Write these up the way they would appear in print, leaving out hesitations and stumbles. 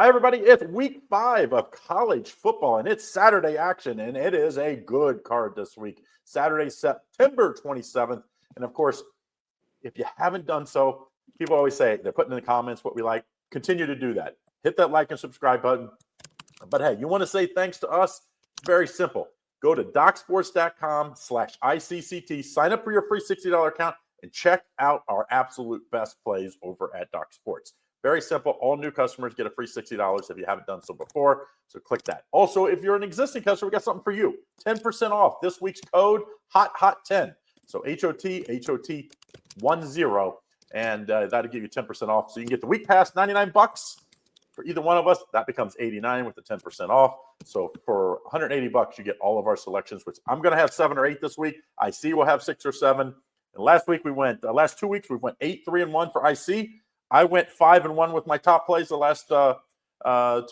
Hi, everybody. It's week 5 of college football, and it's Saturday action, and it is a good card this week. Saturday, September 27th. And, of course, if you haven't done so, people always say they're putting in the comments what we like. Continue to do that. Hit that like and subscribe button. But, hey, you want to say thanks to us? It's very simple. Go to DocSports.com/ICCT, sign up for your free $60 account, and check out our absolute best plays over at Doc Sports. Very simple. All new customers get a free $60 if you haven't done so before. So click that. Also, if you're an existing customer, we got something for you. 10% off this week's code, HOT10. So HOT10, and that'll give you 10% off. So you can get the week pass, $99 for either one of us. That becomes $89 with the 10% off. So for $180, you get all of our selections, which I'm going to have 7 or 8 this week. IC will have 6 or 7. And last 2 weeks, we went 8-3-1 for IC. I went 5-1 with my top plays the last 2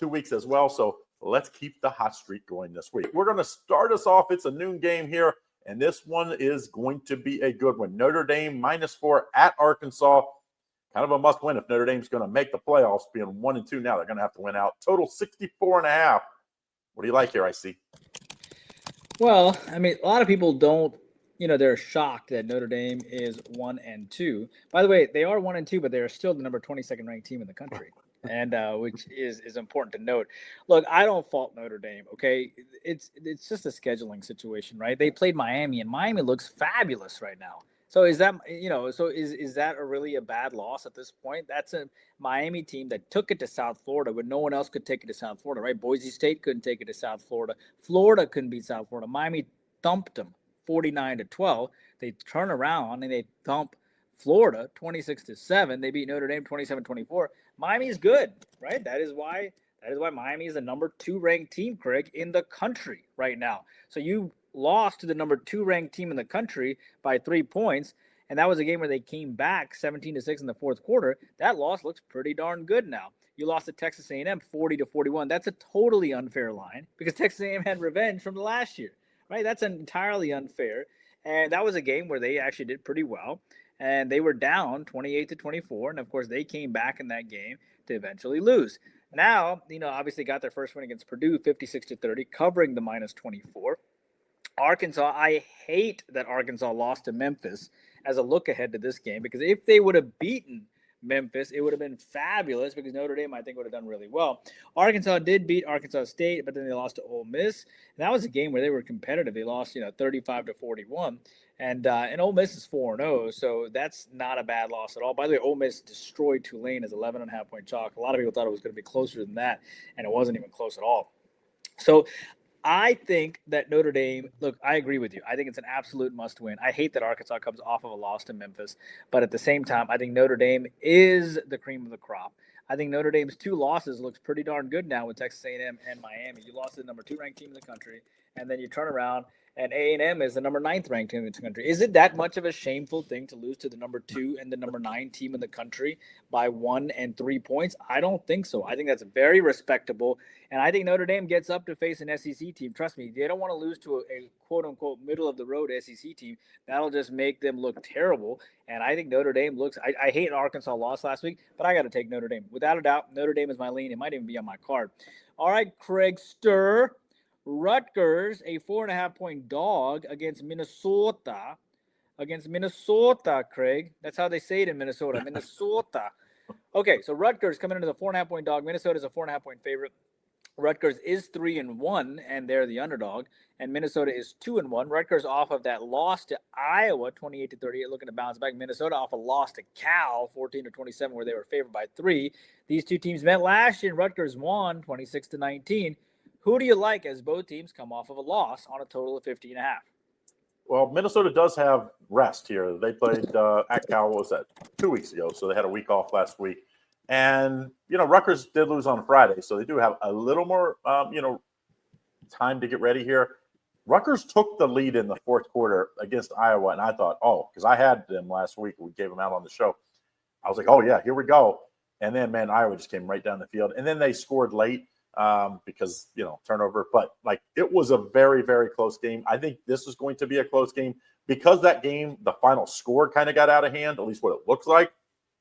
weeks as well. So let's keep the hot streak going this week. We're going to start us off. It's a noon game here, and this one is going to be a good one. Notre Dame -4 at Arkansas. Kind of a must win if Notre Dame's going to make the playoffs. Being 1-2 now, they're going to have to win out. Total 64.5. What do you like here, IC? Well, I mean, a lot of people don't. They're shocked that Notre Dame is 1-2. By the way, they are 1-2, but they're still the number 22nd ranked team in the country, and which is important to note. Look, I don't fault Notre Dame. Okay, it's just a scheduling situation, right? They played Miami, and Miami looks fabulous right now. So is that is that really a bad loss at this point? That's a Miami team that took it to South Florida when no one else could take it to South Florida, right? Boise State couldn't take it to South Florida. Florida couldn't beat South Florida. Miami thumped them 49-12. They turn around and they thump Florida 26-7. They beat Notre Dame 27-24. Miami is good, right? That is why Miami is the number 2 ranked team, Craig, in the country right now. So you lost to the number 2 ranked team in the country by 3 points, and that was a game where they came back 17-6 in the fourth quarter. That loss looks pretty darn good now. You lost to Texas A&M 40-41. That's a totally unfair line because Texas A&M had revenge from the last year. Right, that's entirely unfair, and that was a game where they actually did pretty well, and they were down 28-24, and of course they came back in that game to eventually lose. Now, obviously got their first win against Purdue, 56-30, covering the -24. Arkansas, I hate that Arkansas lost to Memphis as a look ahead to this game because if they would have beaten Memphis, it would have been fabulous because Notre Dame, I think, would have done really well. Arkansas did beat Arkansas State, but then they lost to Ole Miss. And that was a game where they were competitive. They lost, 35-41. And Ole Miss is 4-0, so that's not a bad loss at all. By the way, Ole Miss destroyed Tulane as 11.5-point chalk. A lot of people thought it was going to be closer than that, and it wasn't even close at all. So I think that Notre Dame, look, I agree with you. I think it's an absolute must win. I hate that Arkansas comes off of a loss to Memphis, but at the same time, I think Notre Dame is the cream of the crop. I think Notre Dame's 2 losses looks pretty darn good now with Texas A&M and Miami. You lost to the number 2 ranked team in the country, and then you turn around and A&M is the number 9th ranked team in the country. Is it that much of a shameful thing to lose to the number 2 and the number 9 team in the country by 1 and 3 points? I don't think so. I think that's very respectable, and I think Notre Dame gets up to face an SEC team. Trust me, they don't want to lose to a quote-unquote middle-of-the-road SEC team. That'll just make them look terrible, and I think Notre Dame looks – I hate Arkansas lost last week, but I got to take Notre Dame. Without a doubt, Notre Dame is my lean. It might even be on my card. All right, Craig Stir. Rutgers, a 4.5-point dog against Minnesota. Craig. That's how they say it in Minnesota. Minnesota. Okay, so Rutgers coming into the 4.5-point dog. Minnesota is a 4.5-point favorite. Rutgers is 3-1, and they're the underdog. And Minnesota is 2-1. Rutgers off of that loss to Iowa, 28-38, looking to bounce back. Minnesota off a loss to Cal, 14-27, where they were favored by 3. These two teams met last year, and Rutgers won, 26-19. Who do you like as both teams come off of a loss on a total of 50.5? Well, Minnesota does have rest here. They played at Cal, what was that, 2 weeks ago, so they had a week off last week. And, Rutgers did lose on Friday, so they do have a little more, time to get ready here. Rutgers took the lead in the fourth quarter against Iowa, and I thought, because I had them last week. We gave them out on the show. I was like, oh, yeah, here we go. And then, man, Iowa just came right down the field. And then they scored late. Because, turnover. But, it was a very, very close game. I think this is going to be a close game because that game, the final score kind of got out of hand, at least what it looks like.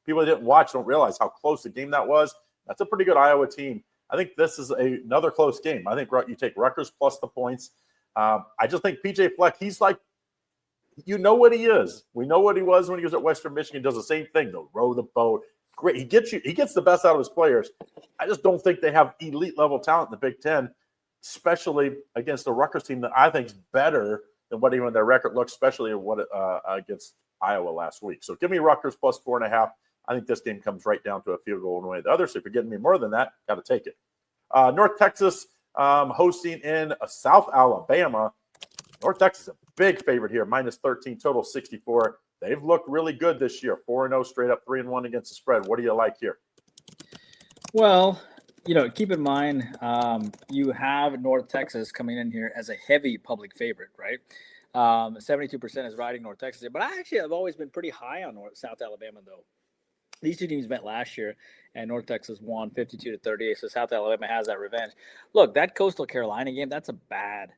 People that didn't watch don't realize how close the game that was. That's a pretty good Iowa team. I think this is another close game. I think you take Rutgers plus the points. I just think PJ Fleck, he's like, you know what he is. We know what he was when he was at Western Michigan. Does the same thing, though. Row the boat. Great. He gets the best out of his players. I just don't think they have elite level talent in the Big Ten, especially against the Rutgers team that I think is better than what even their record looks, especially what against Iowa last week. So give me Rutgers plus 4.5. I think this game comes right down to a field goal one way or the other. So if you're getting me more than that, got to take it. North Texas hosting in South Alabama. North Texas is a big favorite here, minus 13, total 64. They've looked really good this year, 4-0 straight up, 3-1 against the spread. What do you like here? Well, keep in mind, you have North Texas coming in here as a heavy public favorite, right? 72% is riding North Texas here, but I actually have always been pretty high on South Alabama, though. These two teams met last year, and North Texas won 52-38, so South Alabama has that revenge. Look, that Coastal Carolina game, that's a bad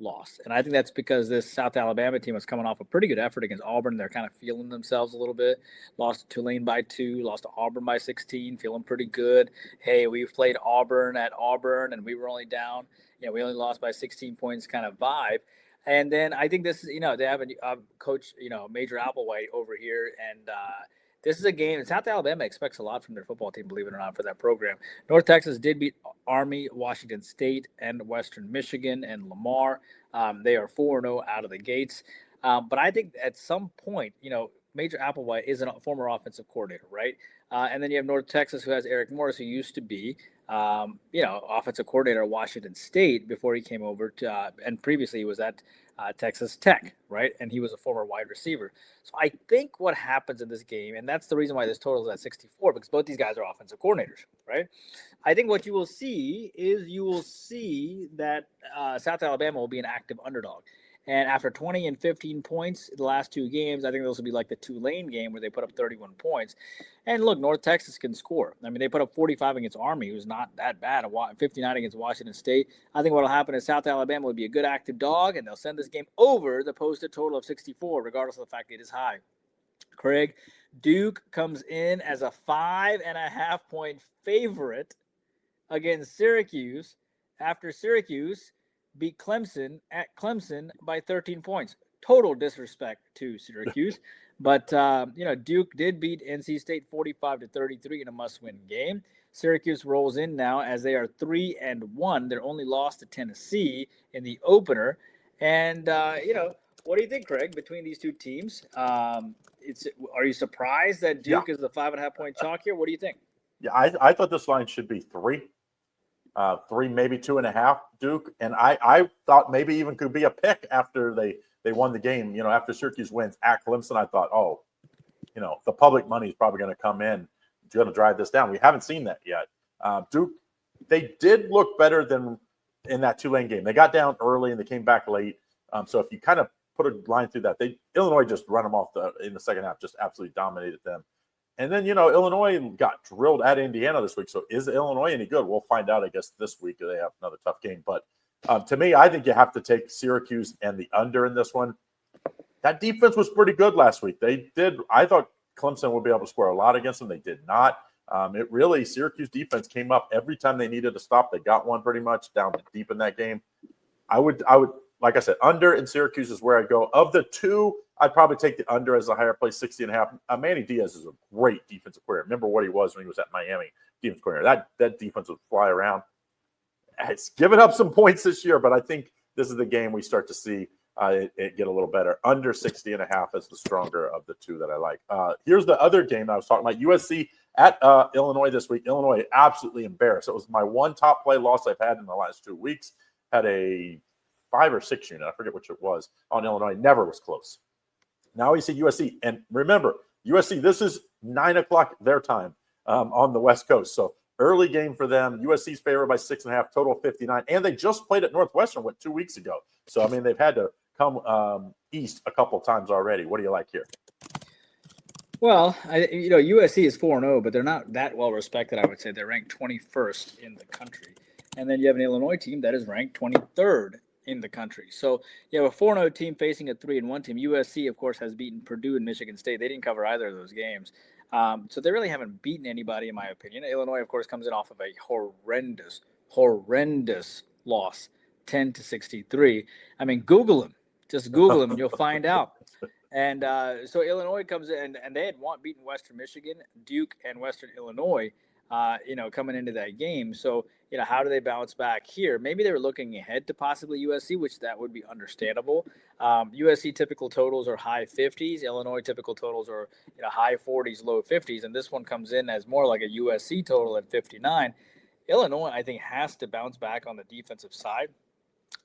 loss. And I think that's because this South Alabama team was coming off a pretty good effort against Auburn. They're kind of feeling themselves a little bit. Lost to Tulane by 2, lost to Auburn by 16, feeling pretty good. Hey, we've played Auburn at Auburn, and we were only down. We only lost by 16 points kind of vibe. And then I think this is, they have a coach, Major Applewhite over here, and this is a game. South Alabama expects a lot from their football team, believe it or not, for that program. North Texas did beat Army, Washington State, and Western Michigan and Lamar. They are 4-0 out of the gates. But I think at some point, Major Applewhite is a former offensive coordinator, right? And then you have North Texas, who has Eric Morris, who used to be, offensive coordinator at Washington State before he came over to, and previously he was at Texas Tech, right? And he was a former wide receiver. So I think what happens in this game, and that's the reason why this total is at 64, because both these guys are offensive coordinators, right? I think what you will see is that South Alabama will be an active underdog. And after 20 and 15 points the last two games, I think those will be like the Tulane game where they put up 31 points. And look, North Texas can score. I mean, they put up 45 against Army, who's not that bad, 59 against Washington State. I think what will happen is South Alabama will be a good active dog, and they'll send this game over the posted total of 64, regardless of the fact it is high. Craig, Duke comes in as a 5.5-point favorite against Syracuse after Syracuse beat Clemson at Clemson by 13 points. Total disrespect to Syracuse. But, Duke did beat NC State 45-33 in a must-win game. Syracuse rolls in now as they are 3-1. They're only lost to Tennessee in the opener. And, what do you think, Craig, between these two teams? Are you surprised that Duke is the 5.5-point chalk here? What do you think? Yeah, I thought this line should be 3. 3, maybe 2.5 Duke. And I thought maybe even could be a pick after they won the game. After Syracuse wins at Clemson, I thought, the public money is probably going to come in. It's going to drive this down. We haven't seen that yet. Duke, they did look better than in that Tulane game. They got down early and they came back late. So if you kind of put a line through that, Illinois just run them off in the second half, just absolutely dominated them. And then, Illinois got drilled at Indiana this week. So is Illinois any good? We'll find out, I guess, this week. They have another tough game. But to me, I think you have to take Syracuse and the under in this one. That defense was pretty good last week. I thought Clemson would be able to score a lot against them. They did not. Syracuse defense came up every time they needed to stop. They got one pretty much down deep in that game. I would, like I said, under in Syracuse is where I go. Of the two, I'd probably take the under as a higher play, 60.5. Manny Diaz is a great defensive coordinator. Remember what he was when he was at Miami, defensive coordinator. That defense would fly around. It's given up some points this year, but I think this is the game we start to see it get a little better. Under 60.5 is the stronger of the two that I like. Here's the other game I was talking about. USC at Illinois this week. Illinois absolutely embarrassed. It was my one top play loss I've had in the last 2 weeks. Had a 5 or 6 unit, I forget which it was, on Illinois. Never was close. Now we see USC. And remember, USC, this is 9 o'clock their time on the West Coast. So early game for them. USC's favored by 6.5, total 59. And they just played at Northwestern 2 weeks ago. So, they've had to come east a couple times already. What do you like here? Well, USC is 4-0, but they're not that well respected, I would say. They're ranked 21st in the country. And then you have an Illinois team that is ranked 23rd in the country. So you have a 4-0 team facing a 3-1 team. USC, of course, has beaten Purdue and Michigan State. They didn't cover either of those games. So they really haven't beaten anybody, in my opinion. Illinois, of course, comes in off of a horrendous loss, 10-63. I mean, Google them. Just Google them, and you'll find out. And so Illinois comes in, and they had beaten Western Michigan, Duke, and Western Illinois, coming into that game. So, how do they bounce back here? Maybe they were looking ahead to possibly USC, which that would be understandable. USC typical totals are high 50s. Illinois typical totals are high 40s, low 50s. And this one comes in as more like a USC total at 59. Illinois, I think, has to bounce back on the defensive side.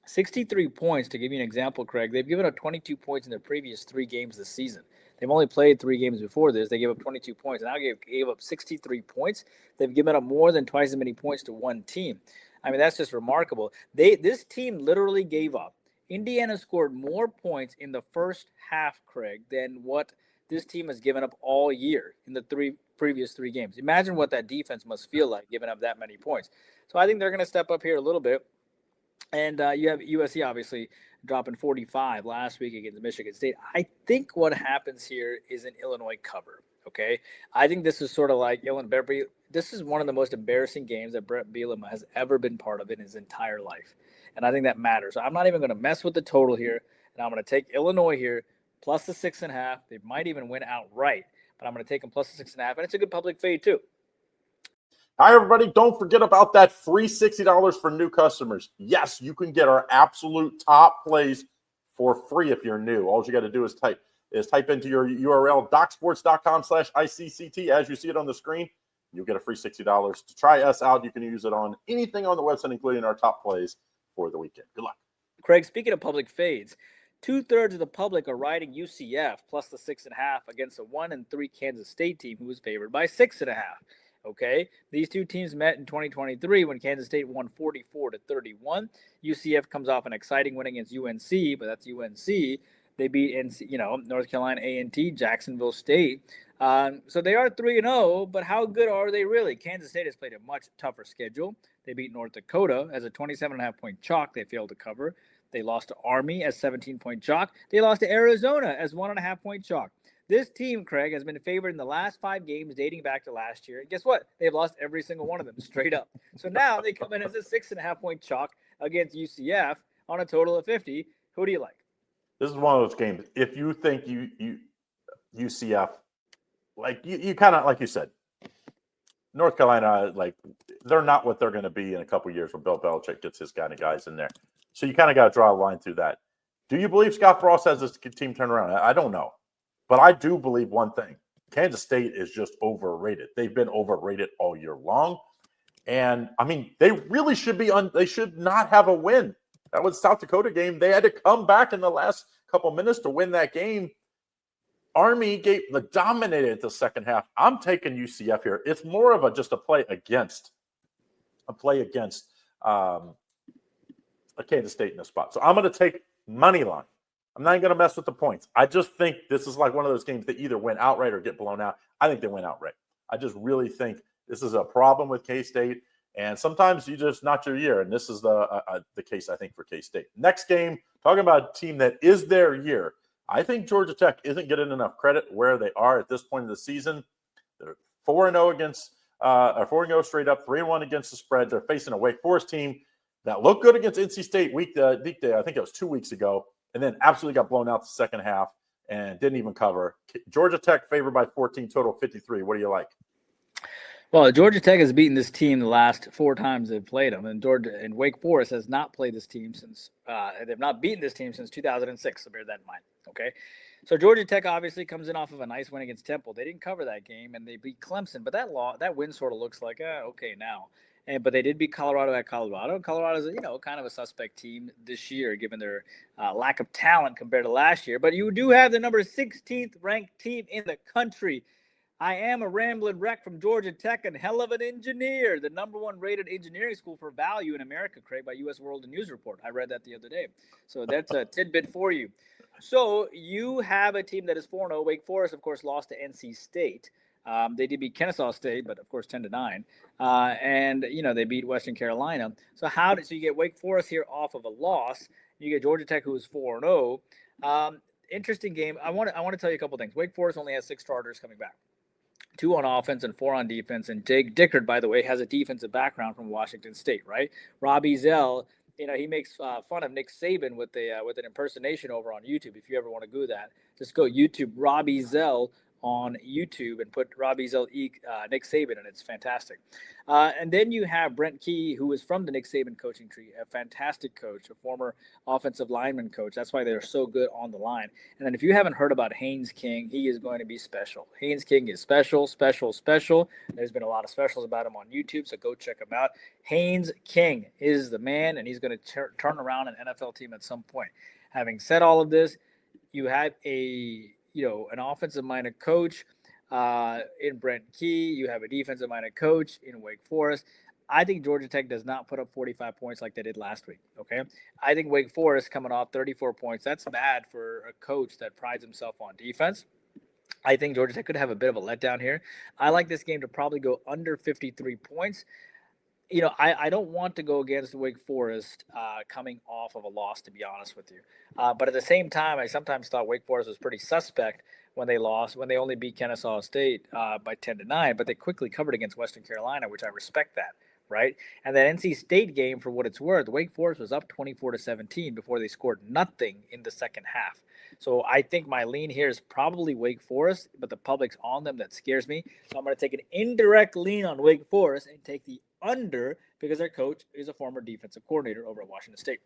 63 points, to give you an example, Craig. They've given up 22 points in their previous 3 games this season. They've only played 3 games before this. They gave up 22 points, and now gave up 63 points. They've given up more than twice as many points to one team. I mean, that's just remarkable. This team literally gave up. Indiana scored more points in the first half, Craig, than what this team has given up all year in the previous 3 games. Imagine what that defense must feel like giving up that many points. So I think they're going to step up here a little bit. And you have USC, obviously, dropping 45 last week against Michigan State. I think what happens here is an Illinois cover, okay? I think this is sort of like Illinois. This is one of the most embarrassing games that Brett Bielema has ever been part of in his entire life. And I think that matters. So I'm not even going to mess with the total here. And I'm going to take Illinois here, plus the 6.5. They might even win outright. But I'm going to take them plus the 6.5. And it's a good public fade, too. Hi, everybody. Don't forget about that free $60 for new customers. Yes, you can get our absolute top plays for free if you're new. All you got to do is type into your URL, docsports.com/ICCT, as you see it on the screen. You'll get a free $60 to try us out. You can use it on anything on the website, including our top plays for the weekend. Good luck. Craig, speaking of public fades, 2/3 of the public are riding UCF plus the 6.5 against a 1-3 Kansas State team who was favored by 6.5. Okay, these two teams met in 2023 when Kansas State won 44-31. UCF comes off an exciting win against UNC, but that's UNC. They beat North Carolina A&T, Jacksonville State. So they are 3-0, but how good are they really? Kansas State has played a much tougher schedule. They beat North Dakota as a 27.5-point chalk. They failed to cover. They lost to Army as 17-point chalk. They lost to Arizona as 1.5-point chalk. This team, Craig, has been favored in the last 5 games dating back to last year. And guess what? They've lost every single one of them straight up. So now they come in as a 6.5-point chalk against UCF on a total of 50. Who do you like? This is one of those games. If you think UCF, like you kind of, like you said, North Carolina, like they're not what they're going to be in a couple of years when Bill Belichick gets his kind of guys in there. So you kind of got to draw a line through that. Do you believe Scott Frost has this team turned around? I don't know. But I do believe one thing. Kansas State is just overrated. They've been overrated all year long. And, I mean, they really should be they should not have a win. That was South Dakota game. They had to come back in the last couple minutes to win that game. Army dominated the second half. I'm taking UCF here. It's more of just a play against a Kansas State in the spot. So I'm going to take money line. I'm not even going to mess with the points. I just think this is like one of those games that either win outright or get blown out. I think they win outright. I just really think this is a problem with K-State, and sometimes you just not your year, and this is the case, I think, for K-State. Next game, talking about a team that is their year, I think Georgia Tech isn't getting enough credit where they are at this point of the season. They're 4-0 against 4-0 straight up, 3-1 against the spread. They're facing a Wake Forest team that looked good against NC State weekday. I think it was 2 weeks ago. And then absolutely got blown out the second half and didn't even cover. Georgia Tech favored by 14, total 53. What do you like? Well, Georgia Tech has beaten this team the last 4 times they've played them, and Wake Forest has not played this team since they've not beaten this team since 2006. So bear that in mind. Okay, so Georgia Tech obviously comes in off of a nice win against Temple. They didn't cover that game, and they beat Clemson, but that win sort of looks like okay now. But they did beat Colorado at Colorado. Colorado's kind of a suspect team this year, given their lack of talent compared to last year. But you do have the number 16th ranked team in the country. I am a rambling wreck from Georgia Tech and hell of an engineer, the number 1 rated engineering school for value in America, Craig, by U.S. World News Report. I read that the other day. So that's a tidbit for you. So you have a team that is 4-0. Wake Forest, of course, lost to NC State. They did beat Kennesaw State, but of course 10-9, and they beat Western Carolina. So you get Wake Forest here off of a loss. You get Georgia Tech, who is 4-0. Interesting game. I want to tell you a couple things. Wake Forest only has 6 starters coming back. 2 on offense and 4 on defense. And Jake Dickert, by the way, has a defensive background from Washington State, right? Robbie Zell, he makes fun of Nick Saban with an impersonation over on YouTube. If you ever want to do that, just go YouTube Robbie Zell on YouTube and put Robbie Zell Nick Saban, and it's fantastic. And then you have Brent Key, who is from the Nick Saban coaching tree, a fantastic coach, a former offensive lineman coach. That's why they're so good on the line. And then if you haven't heard about Haynes King, he is going to be special. Haynes King is special. There's been a lot of specials about him on YouTube, so go check him out. Haynes King is the man, and he's going to turn around an NFL team at some point. Having said all of this, you have an offensive-minded coach in Brent Key. You have a defensive-minded coach in Wake Forest. I think Georgia Tech does not put up 45 points like they did last week, okay? I think Wake Forest coming off 34 points, that's bad for a coach that prides himself on defense. I think Georgia Tech could have a bit of a letdown here. I like this game to probably go under 53 points. I don't want to go against Wake Forest coming off of a loss, to be honest with you. But at the same time, I sometimes thought Wake Forest was pretty suspect when they lost, when they only beat Kennesaw State by 10-9, but they quickly covered against Western Carolina, which I respect that, right? And that NC State game, for what it's worth, Wake Forest was up 24-17 before they scored nothing in the second half. So I think my lean here is probably Wake Forest, but the public's on them. That scares me. So I'm going to take an indirect lean on Wake Forest and take the under because their coach is a former defensive coordinator over at Washington State.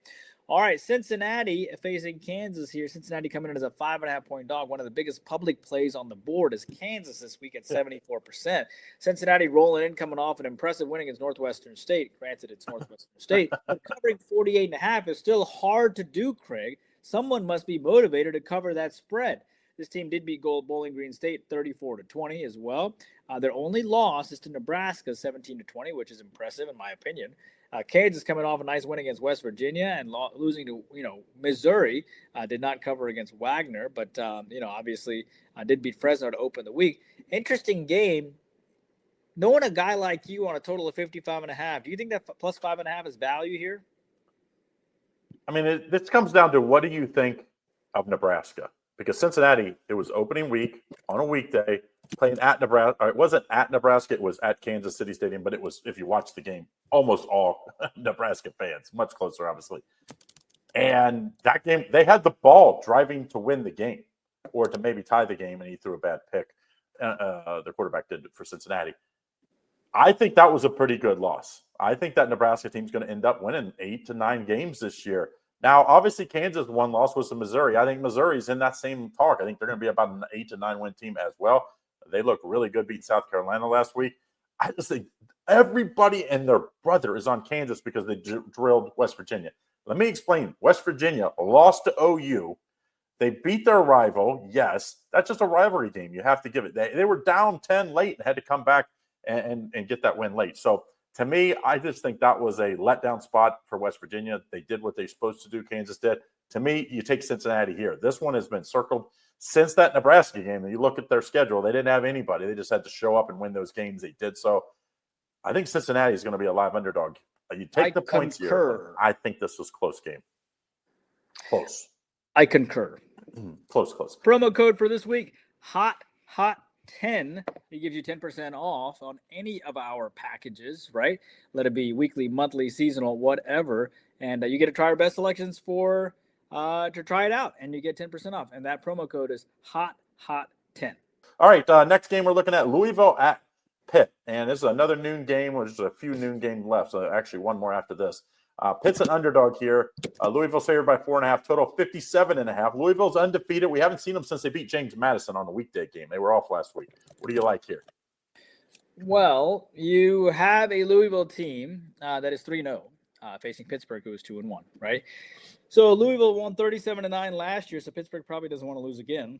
All right, Cincinnati facing Kansas here. Cincinnati coming in as a 5.5-point dog. One of the biggest public plays on the board is Kansas this week at 74%. Cincinnati rolling in, coming off an impressive win against Northwestern State. Granted, it's Northwestern State, but covering 48.5 is still hard to do, Craig. Someone must be motivated to cover that spread. This team did beat Bowling Green State 34-20 as well. Their only loss is to Nebraska 17-20, which is impressive in my opinion. Kansas coming off a nice win against West Virginia and losing to Missouri. Did not cover against Wagner, but obviously did beat Fresno to open the week. Interesting game. Knowing a guy like you on a total of 55.5, do you think that plus 5.5 is value here? I mean, this comes down to what do you think of Nebraska? Because Cincinnati, it was opening week on a weekday, playing at Nebraska. It wasn't at Nebraska, it was at Kansas City Stadium, but it was, if you watch the game, almost all Nebraska fans, much closer, obviously. And that game, they had the ball driving to win the game or to maybe tie the game, and he threw a bad pick. The quarterback did for Cincinnati. I think that was a pretty good loss. I think that Nebraska team's going to end up winning 8 to 9 games this year. Now, obviously, Kansas' one loss was to Missouri. I think Missouri's in that same talk. I think they're going to be about an 8 to 9 win team as well. They look really good beating South Carolina last week. I just think everybody and their brother is on Kansas because they drilled West Virginia. Let me explain. West Virginia lost to OU. They beat their rival. Yes, that's just a rivalry game. You have to give it. They were down 10 late and had to come back and get that win late. So, to me, I just think that was a letdown spot for West Virginia. They did what they're supposed to do. Kansas did. To me, you take Cincinnati here. This one has been circled since that Nebraska game. And you look at their schedule, they didn't have anybody. They just had to show up and win those games. They did so. I think Cincinnati is going to be a live underdog. You take the points here. I think this was a close game. Close. I concur. Close. Promo code for this week, hot 10. It gives you 10% off on any of our packages, right? Let it be weekly, monthly, seasonal, whatever. And you get to try our best selections to try it out, and you get 10% off. And that promo code is hot 10. All right, next game we're looking at Louisville at Pitt. And this is another noon game. There's a few noon games left, so actually one more after this. Pitt's an underdog here. Louisville's favored by 4.5, total 57.5. Louisville's undefeated. We haven't seen them since they beat James Madison on the weekday game. They were off last week. What do you like here? Well, you have a Louisville team that is 3-0 facing Pittsburgh, who is 2-1, right? So Louisville won 37-9 last year, so Pittsburgh probably doesn't want to lose again.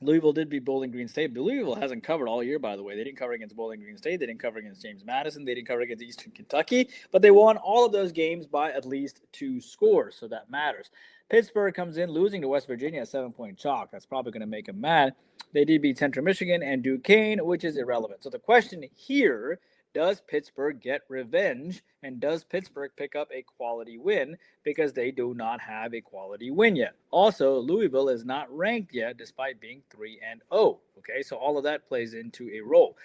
Louisville did beat Bowling Green State, but Louisville hasn't covered all year, by the way. They didn't cover against Bowling Green State. They didn't cover against James Madison. They didn't cover against Eastern Kentucky, but they won all of those games by at least 2 scores, so that matters. Pittsburgh comes in losing to West Virginia a 7-point chalk. That's probably going to make them mad. They did beat Central Michigan and Duquesne, which is irrelevant. So the question here Does Pittsburgh get revenge? And does Pittsburgh pick up a quality win? Because they do not have a quality win yet. Also, Louisville is not ranked yet despite being 3-0. Okay, so all of that plays into a role.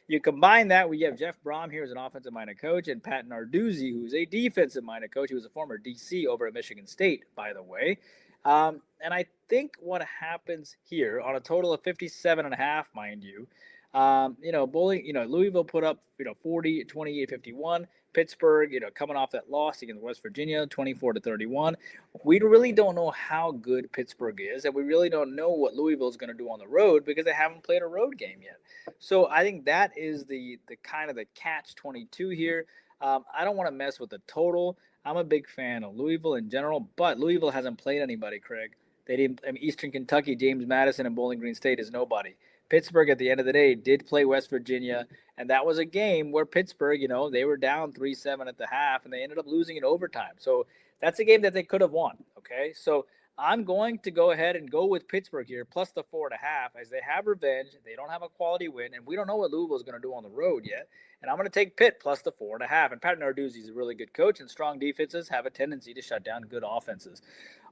You combine that, we have Jeff Brom here as an offensive-minded coach and Pat Narduzzi, who's a defensive-minded coach. He was a former DC over at Michigan State, by the way. And I think what happens here on a total of 57.5, mind you, Louisville put up, 40, 28, 51. Pittsburgh, coming off that loss against West Virginia, 24-31. We really don't know how good Pittsburgh is, and we really don't know what Louisville is going to do on the road because they haven't played a road game yet. So I think that is the kind of the catch-22 here. I don't want to mess with the total. I'm a big fan of Louisville in general, but Louisville hasn't played anybody, Craig. They didn't. Eastern Kentucky, James Madison, and Bowling Green State is nobody. Pittsburgh, at the end of the day, did play West Virginia, and that was a game where Pittsburgh, they were down 3-7 at the half, and they ended up losing in overtime. So that's a game that they could have won, okay? So I'm going to go ahead and go with Pittsburgh here, plus the 4.5, as they have revenge. They don't have a quality win, and we don't know what Louisville is going to do on the road yet. And I'm going to take Pitt plus the 4.5. And Pat Narduzzi is a really good coach, and strong defenses have a tendency to shut down good offenses.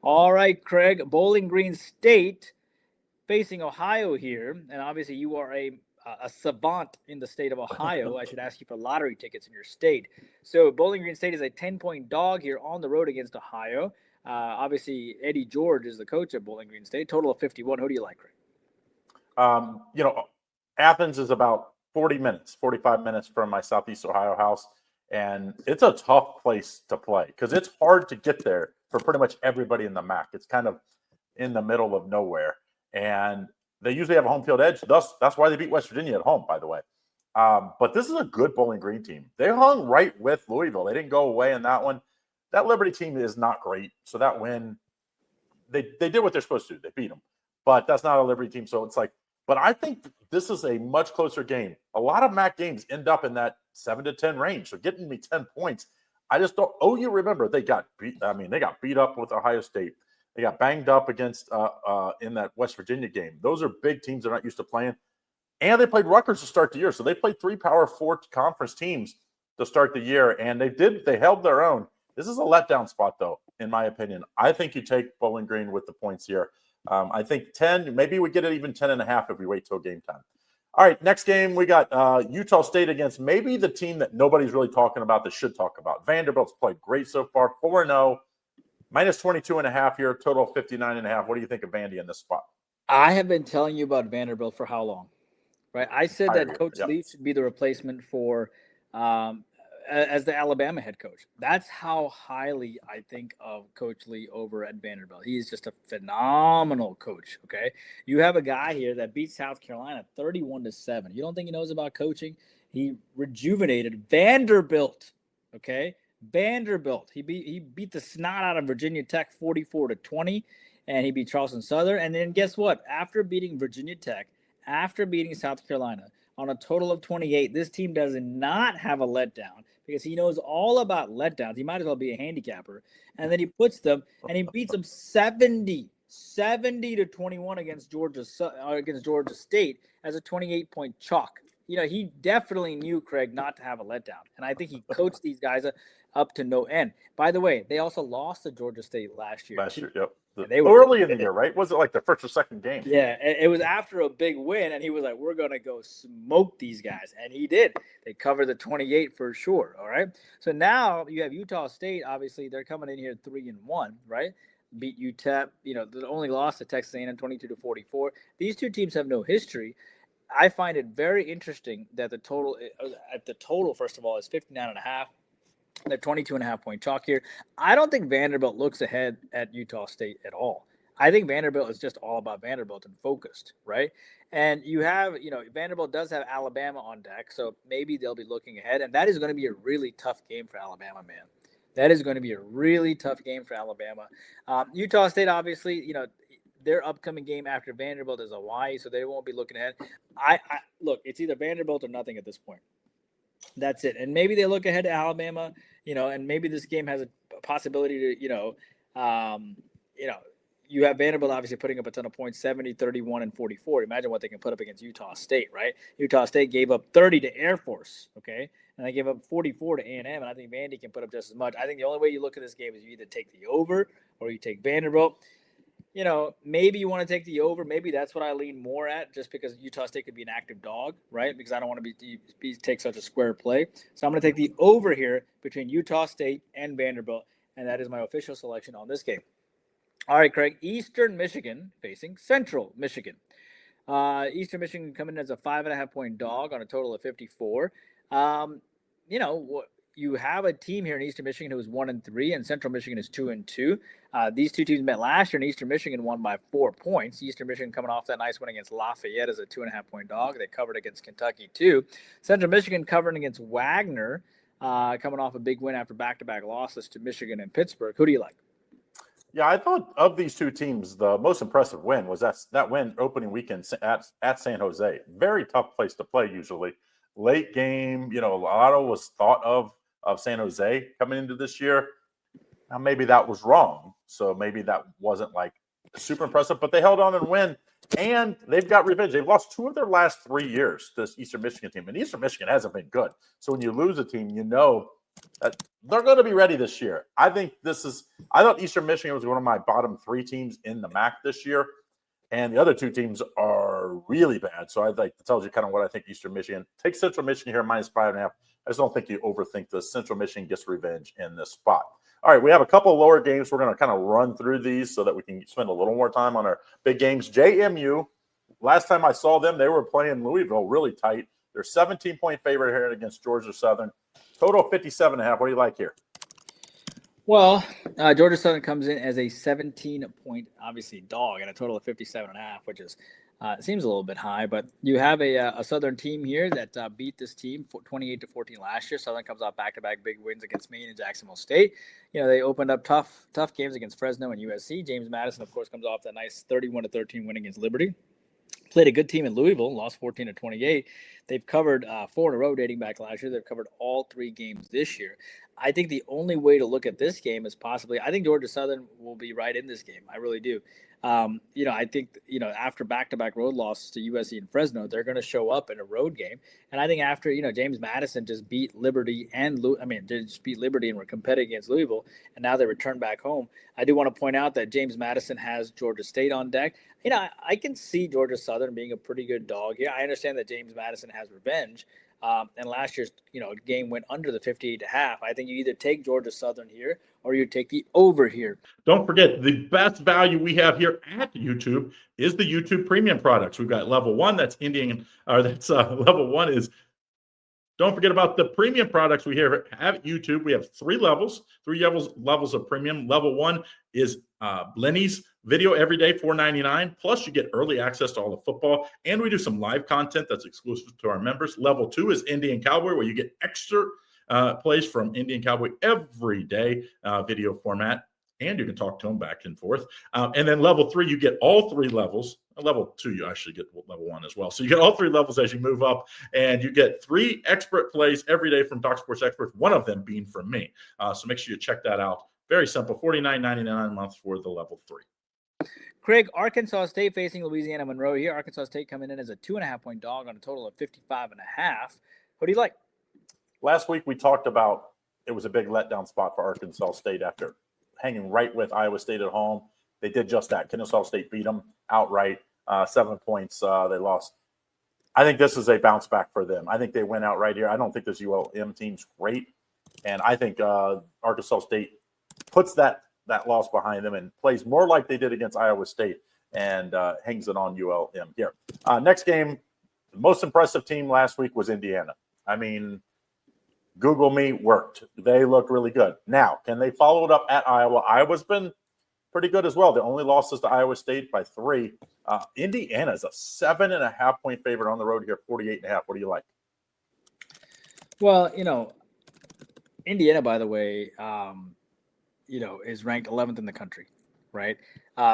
All right, Craig, Bowling Green State facing Ohio here, and obviously you are a savant in the state of Ohio. I should ask you for lottery tickets in your state. So Bowling Green State is a 10-point dog here on the road against Ohio. Obviously, Eddie George is the coach of Bowling Green State. Total of 51. Who do you like, Craig? Athens is about 45 minutes from my Southeast Ohio house, and it's a tough place to play because it's hard to get there for pretty much everybody in the MAC. It's kind of in the middle of nowhere. And they usually have a home field edge. That's why they beat West Virginia at home, by the way. But this is a good Bowling Green team. They hung right with Louisville. They didn't go away in that one. That Liberty team is not great. So that win, they did what they're supposed to do. They beat them. But that's not a Liberty team. So it's like, but I think this is a much closer game. A lot of MAC games end up in that 7-10 range. So getting me 10 points, I just don't. Oh, you remember they got beat. They got beat up with Ohio State. They got banged up against in that West Virginia game. Those are big teams they're not used to playing. And they played Rutgers to start the year. So they played 3 Power 4 conference teams to start the year. And they held their own. This is a letdown spot, though, in my opinion. I think you take Bowling Green with the points here. I think 10, maybe we get it even 10.5 if we wait till game time. All right, next game, we got Utah State against maybe the team that nobody's really talking about that should talk about. Vanderbilt's played great so far, 4-0. Minus 22.5 here, total 59.5. What do you think of Vandy in this spot? I have been telling you about Vanderbilt for how long? Right? I said that Coach Lee should be the replacement for as the Alabama head coach. That's how highly I think of Coach Lee over at Vanderbilt. He is just a phenomenal coach, okay? You have a guy here that beat South Carolina 31-7. You don't think he knows about coaching? He rejuvenated Vanderbilt, okay? Vanderbilt. He beat the snot out of Virginia Tech 44-20, and he beat Charleston Southern. And then guess what? After beating Virginia Tech, after beating South Carolina on a total of 28, this team does not have a letdown because he knows all about letdowns. He might as well be a handicapper. And then he puts them and he beats them 70-21 against Georgia State as a 28-point chalk. He definitely knew, Craig, not to have a letdown. And I think he coached these guys up to no end. By the way, they also lost to Georgia State last year. Yep. They were early in the year, right? Was it like the first or second game? Yeah, it was after a big win, and he was like, we're going to go smoke these guys. And he did. They covered the 28 for sure, all right? So now you have Utah State. Obviously, they're coming in here 3-1, right? Beat UTEP. The only loss to Texas A&M 22-44. These two teams have no history. I find it very interesting that the total, first of all, is 59.5. They're 22.5 point chalk here. I don't think Vanderbilt looks ahead at Utah State at all. I think Vanderbilt is just all about Vanderbilt and focused, right? And you have, Vanderbilt does have Alabama on deck, so maybe they'll be looking ahead. And that is going to be a really tough game for Alabama, man. That is going to be a really tough game for Alabama. Utah State, obviously, their upcoming game after Vanderbilt is Hawaii, so they won't be looking ahead. Look, it's either Vanderbilt or nothing at this point. That's it. And maybe they look ahead to Alabama, and maybe this game has a possibility to, you have Vanderbilt obviously putting up a ton of points, 70, 31, and 44. Imagine what they can put up against Utah State, right? Utah State gave up 30 to Air Force, okay? and they gave up 44 to A&M, and I think Vandy can put up just as much. I think the only way you look at this game is you either take the over or you take Vanderbilt. Maybe you want to take the over. Maybe that's what I lean more at, just because Utah State could be an active dog, right? Because I don't want to take such a square play. So I'm going to take the over here between Utah State and Vanderbilt, and that is my official selection on this game. All right, Craig. Eastern Michigan facing Central Michigan. Eastern Michigan coming in as a 5.5-point dog on a total of 54. You have a team here in Eastern Michigan who is 1-3, and Central Michigan is 2-2. These two teams met last year, and Eastern Michigan won by 4 points. Eastern Michigan coming off that nice win against Lafayette as a 2.5-point dog. They covered against Kentucky too. Central Michigan covering against Wagner, coming off a big win after back-to-back losses to Michigan and Pittsburgh. Who do you like? Yeah, I thought of these two teams, the most impressive win was that win opening weekend at San Jose. Very tough place to play usually. Late game, a lot was thought of San Jose coming into this year. Now, maybe that was wrong. So maybe that wasn't like super impressive, but they held on and win. And they've got revenge. They've lost 2 of their last 3 years, this Eastern Michigan team. And Eastern Michigan hasn't been good. So when you lose a team, that they're going to be ready this year. I thought Eastern Michigan was one of my bottom 3 teams in the MAC this year. And the other 2 teams are really bad. So that tells you kind of what I think Eastern Michigan. Take Central Michigan here, minus 5.5. I just don't think you overthink this. Central Michigan gets revenge in this spot. All right, we have a couple of lower games. We're going to kind of run through these so that we can spend a little more time on our big games. JMU, last time I saw them, they were playing Louisville really tight. They're 17-point favorite here against Georgia Southern. Total 57.5. What do you like here? Well, Georgia Southern comes in as a 17-point, obviously, dog and a total of 57.5, which is seems a little bit high. But you have a Southern team here that beat this team 28-14 last year. Southern comes off back-to-back big wins against Maine and Jacksonville State. They opened up tough games against Fresno and USC. James Madison, of course, comes off that nice 31-13 win against Liberty. Played a good team in Louisville, lost 14-28. They've covered 4 in a row dating back last year. They've covered all 3 games this year. I think the only way to look at this game is I think Georgia Southern will be right in this game. I really do. I think, after back-to-back road losses to USC and Fresno, they're going to show up in a road game. And I think after, James Madison just beat Liberty and were competitive against Louisville, and now they return back home. I do want to point out that James Madison has Georgia State on deck. I can see Georgia Southern being a pretty good dog here. I understand that James Madison has revenge. And last year's, game went under the 58.5. I think you either take Georgia Southern here or you take the over here. Don't forget, the best value we have here at YouTube is the YouTube premium products. We've got level 1, that's level 1 is. Don't forget about the premium products we have at YouTube. We have 3 levels of premium. Level 1 is Lenny's video every day, $4.99. Plus, you get early access to all the football, and we do some live content that's exclusive to our members. Level 2 is Indian Cowboy, where you get extra plays from Indian Cowboy every day, video format, and you can talk to them back and forth. And then level 3, you get all 3 levels. Level 2, you actually get level 1 as well. So you get all 3 levels as you move up, and you get 3 expert plays every day from Doc Sports Experts, one of them being from me. So make sure you check that out. Very simple, $49.99 a month for the level 3. Craig, Arkansas State facing Louisiana Monroe here. Arkansas State coming in as a 2.5-point dog on a total of 55.5. Who do you like? Last week we talked about it was a big letdown spot for Arkansas State after hanging right with Iowa State at home. They did just that. Kennesaw State beat them outright, 7 points. They lost. I think this is a bounce back for them. I think they went out right here. I don't think this ULM team's great, and I think Arkansas State puts that loss behind them and plays more like they did against Iowa State and hangs it on ULM here. Next game, the most impressive team last week was Indiana. I mean, Google me worked. They looked really good. Now, can they follow it up at Iowa? Iowa's been pretty good as well. The only losses to Iowa State by 3. Indiana is a 7.5-point favorite on the road here, 48.5. What do you like? Well, Indiana, by the way, is ranked 11th in the country, right?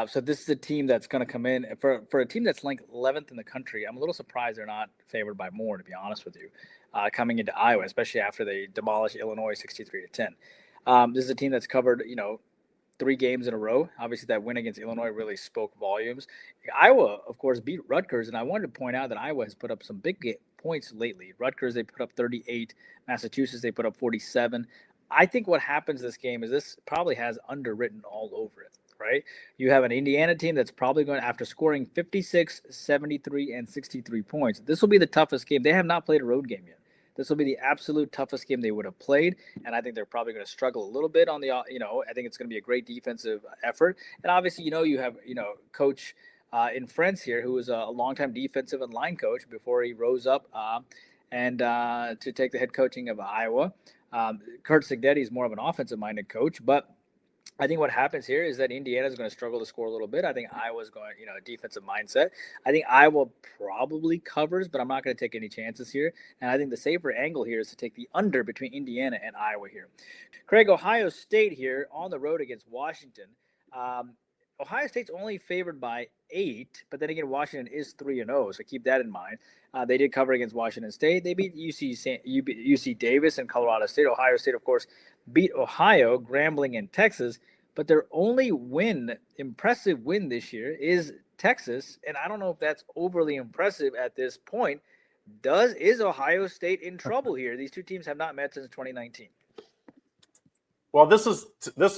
So this is a team that's going to come in for a team that's ranked 11th in the country. I'm a little surprised they're not favored by more, to be honest with you, coming into Iowa, especially after they demolished Illinois 63-10. This is a team that's covered, 3 games in a row. Obviously, that win against Illinois really spoke volumes. Iowa, of course, beat Rutgers, and I wanted to point out that Iowa has put up some big points lately. Rutgers, they put up 38. Massachusetts, they put up 47. I think what happens this game is this probably has underwritten all over it, right? You have an Indiana team that's probably going, after scoring 56, 73, and 63 points, this will be the toughest game. They have not played a road game yet. This will be the absolute toughest game they would have played, and I think they're probably going to struggle a little bit on the, I think it's going to be a great defensive effort. And obviously, you have, Coach in France here, who was a longtime defensive and line coach before he rose up to take the head coaching of Iowa. Kurt Signetti is more of an offensive-minded coach, but I think what happens here is that Indiana is going to struggle to score a little bit. I think Iowa's going, a defensive mindset. I think Iowa probably covers, but I'm not going to take any chances here. And I think the safer angle here is to take the under between Indiana and Iowa here. Craig, Ohio State here on the road against Washington. Ohio State's only favored by 8, but then again, Washington is 3-0, so keep that in mind. They did cover against Washington State. They beat UC Davis and Colorado State. Ohio State, of course, beat Ohio, Grambling, and Texas. But their only impressive win this year is Texas, and I don't know if that's overly impressive at this point. Is Ohio State in trouble here? These two teams have not met since 2019. Well, this is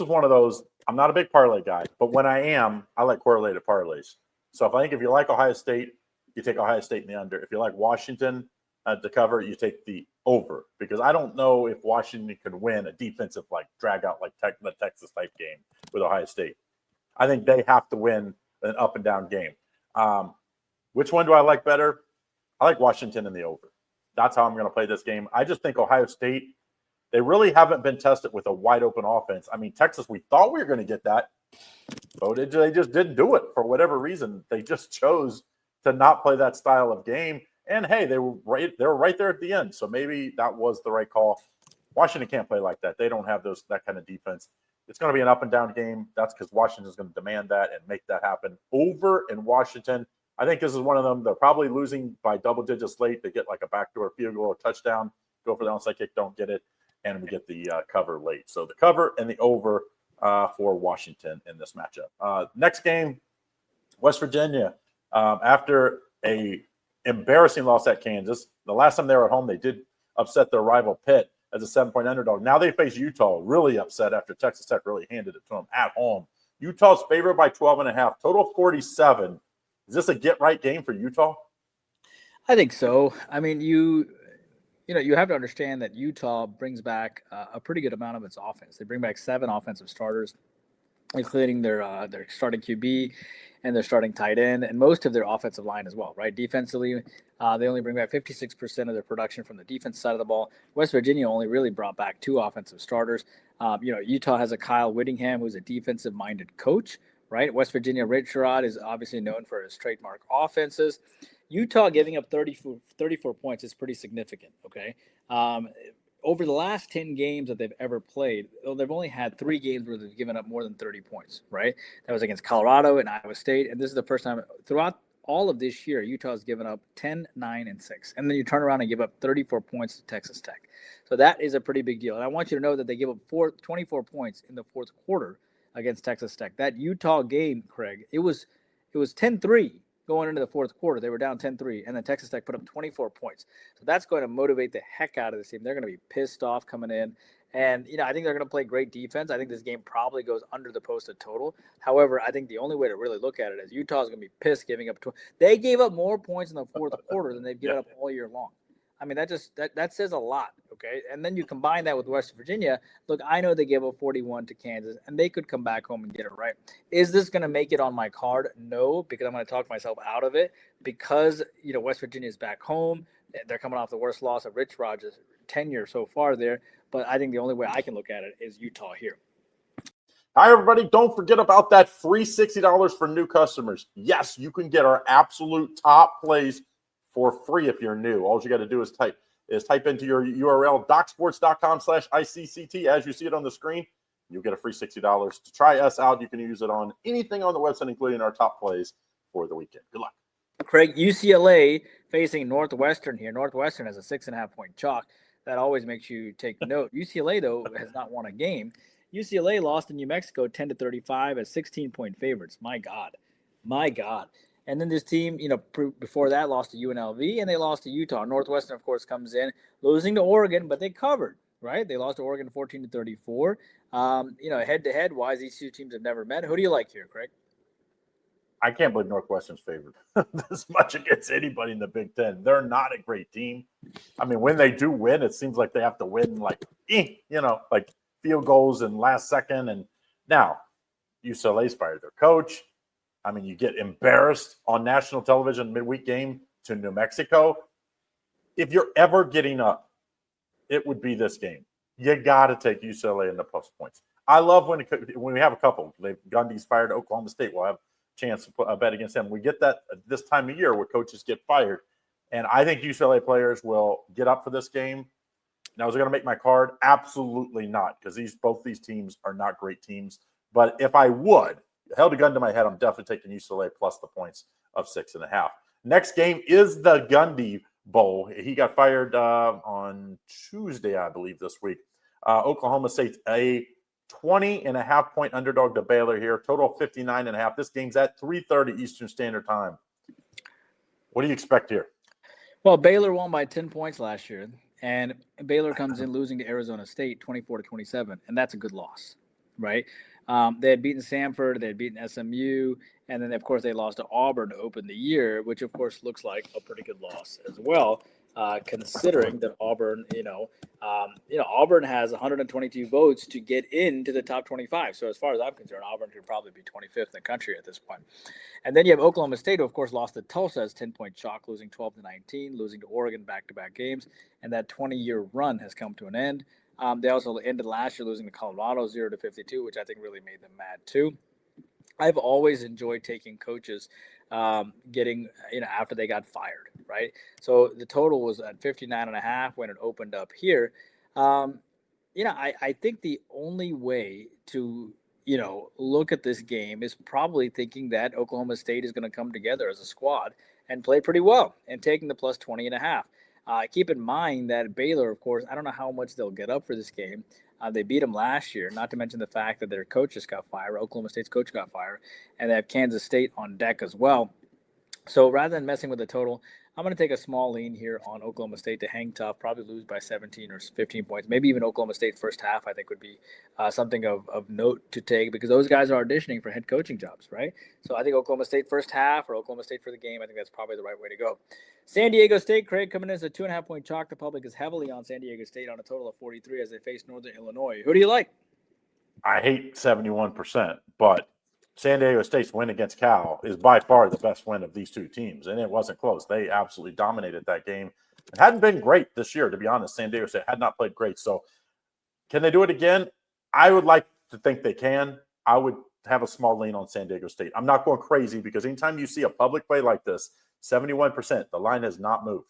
one of those. I'm not a big parlay guy, but when I am, I like correlated parlays. So if you like Ohio State, you take Ohio State in the under. If you like Washington to cover, you take the over, because I don't know if Washington could win a defensive drag out the Texas type game with Ohio State. I think they have to win an up and down game. Which one do I like better? I like Washington in the over. That's how I'm going to play this game. I just think Ohio State, they really haven't been tested with a wide open offense. I mean, Texas, we thought we were going to get that, but they just didn't do it for whatever reason. They just chose to not play that style of game. And hey, they were right there at the end. So maybe that was the right call. Washington can't play like that. They don't have that kind of defense. It's going to be an up and down game. That's because Washington is going to demand that and make that happen. Over in Washington, I think this is one of them. They're probably losing by double digits late. They get a backdoor field goal or touchdown, go for the onside kick, don't get it, and we get the cover late. So the cover and the over for Washington in this matchup. Next game, West Virginia. After a embarrassing loss at Kansas, the last time they were at home, they did upset their rival Pitt as a 7-point underdog. Now they face Utah, really upset after Texas Tech really handed it to them at home. Utah's favored by 12.5, total 47. Is this a get-right game for Utah? I think so. I mean, you have to understand that Utah brings back a pretty good amount of its offense. They bring back 7 offensive starters, including their starting QB and their starting tight end, and most of their offensive line as well, right? Defensively, they only bring back 56% of their production from the defense side of the ball. West Virginia only really brought back 2 offensive starters. Utah has a Kyle Whittingham, who's a defensive-minded coach, right? West Virginia, Rich Rod is obviously known for his trademark offenses. Utah giving up 34 points is pretty significant, okay? Over the last 10 games that they've ever played, they've only had 3 games where they've given up more than 30 points, right? That was against Colorado and Iowa State, and this is the first time throughout all of this year, Utah's given up 10, 9, and 6. And then you turn around and give up 34 points to Texas Tech. So that is a pretty big deal. And I want you to know that they gave up 24 points in the fourth quarter against Texas Tech. That Utah game, Craig, it was 10-3 going into the fourth quarter. They were down 10-3, and then Texas Tech put up 24 points. So that's going to motivate the heck out of this team. They're going to be pissed off coming in. And, I think they're going to play great defense. I think this game probably goes under the posted total. However, I think the only way to really look at it is Utah's going to be pissed giving up. They gave up more points in the fourth quarter than they've given up all year long. I mean, that says a lot, okay? And then you combine that with West Virginia. Look, I know they gave up 41 to Kansas, and they could come back home and get it right. Is this going to make it on my card? No, because I'm going to talk myself out of it because, West Virginia is back home. They're coming off the worst loss of Rich Rod's tenure so far there. But I think the only way I can look at it is Utah here. Hi, everybody. Don't forget about that free $60 for new customers. Yes, you can get our absolute top plays for free if you're new. All you got to do is type into your URL, docsports.com/ICCT. As you see it on the screen, you'll get a free $60 to try us out. You can use it on anything on the website, including our top plays for the weekend. Good luck. Craig, UCLA facing Northwestern here. Northwestern has a 6.5-point chalk. That always makes you take note. UCLA, though, has not won a game. UCLA lost in New Mexico 10-35 as 16-point favorites. My God. And then this team, before that lost to UNLV and they lost to Utah. Northwestern, of course, comes in losing to Oregon, but they covered, right? They lost to Oregon 14-34. Head to head wise, these two teams have never met. Who do you like here, Craig? I can't believe Northwestern's favored this much against anybody in the Big Ten. They're not a great team. I mean, when they do win, it seems like they have to win like field goals in last second. And now UCLA's fired their coach. I mean, you get embarrassed on national television midweek game to New Mexico. If you're ever getting up, it would be this game. You got to take UCLA in the plus points. I love when we have a couple. Gundy's fired Oklahoma State. We'll have a chance to put a bet against them. We get that this time of year where coaches get fired. And I think UCLA players will get up for this game. Now, is it going to make my card? Absolutely not, because both these teams are not great teams. But if I held a gun to my head, I'm definitely taking UCLA plus the points of 6.5. Next game is the Gundy Bowl. He got fired on Tuesday, I believe, this week. Oklahoma State's a 20.5-point underdog to Baylor here. Total 59.5. This game's at 3:30 Eastern Standard Time. What do you expect here? Well, Baylor won by 10 points last year, and Baylor comes in losing to Arizona State 24-27, and that's a good loss, right? They had beaten Samford, they had beaten SMU, and then, of course, they lost to Auburn to open the year, which, of course, looks like a pretty good loss as well, considering that Auburn, Auburn has 122 votes to get into the top 25. So as far as I'm concerned, Auburn should probably be 25th in the country at this point. And then you have Oklahoma State, who, of course, lost to Tulsa as 10-point shock, losing 12-19, losing to Oregon back-to-back games, and that 20-year run has come to an end. They also ended last year losing to Colorado 0-52, which I think really made them mad too. I've always enjoyed taking coaches getting, after they got fired, right? So the total was at 59.5 when it opened up here. I think the only way to, look at this game is probably thinking that Oklahoma State is going to come together as a squad and play pretty well and taking the plus 20.5. Keep in mind that Baylor, of course, I don't know how much they'll get up for this game. They beat them last year, not to mention the fact that their coach just got fired. Oklahoma State's coach got fired, and they have Kansas State on deck as well. So rather than messing with the total, I'm going to take a small lean here on Oklahoma State to hang tough, probably lose by 17 or 15 points. Maybe even Oklahoma State first half, I think, would be something of note to take, because those guys are auditioning for head coaching jobs, right? So I think Oklahoma State first half or Oklahoma State for the game, I think that's probably the right way to go. San Diego State, Craig, coming in as a 2.5-point chalk. The public is heavily on San Diego State on a total of 43 as they face Northern Illinois. Who do you like? I hate 71%, but San Diego State's win against Cal is by far the best win of these two teams, and it wasn't close. They absolutely dominated that game. It hadn't been great this year, to be honest. San Diego State had not played great. So can they do it again? I would like to think they can. I would have a small lean on San Diego State. I'm not going crazy, because anytime you see a public play like this, 71%, the line has not moved.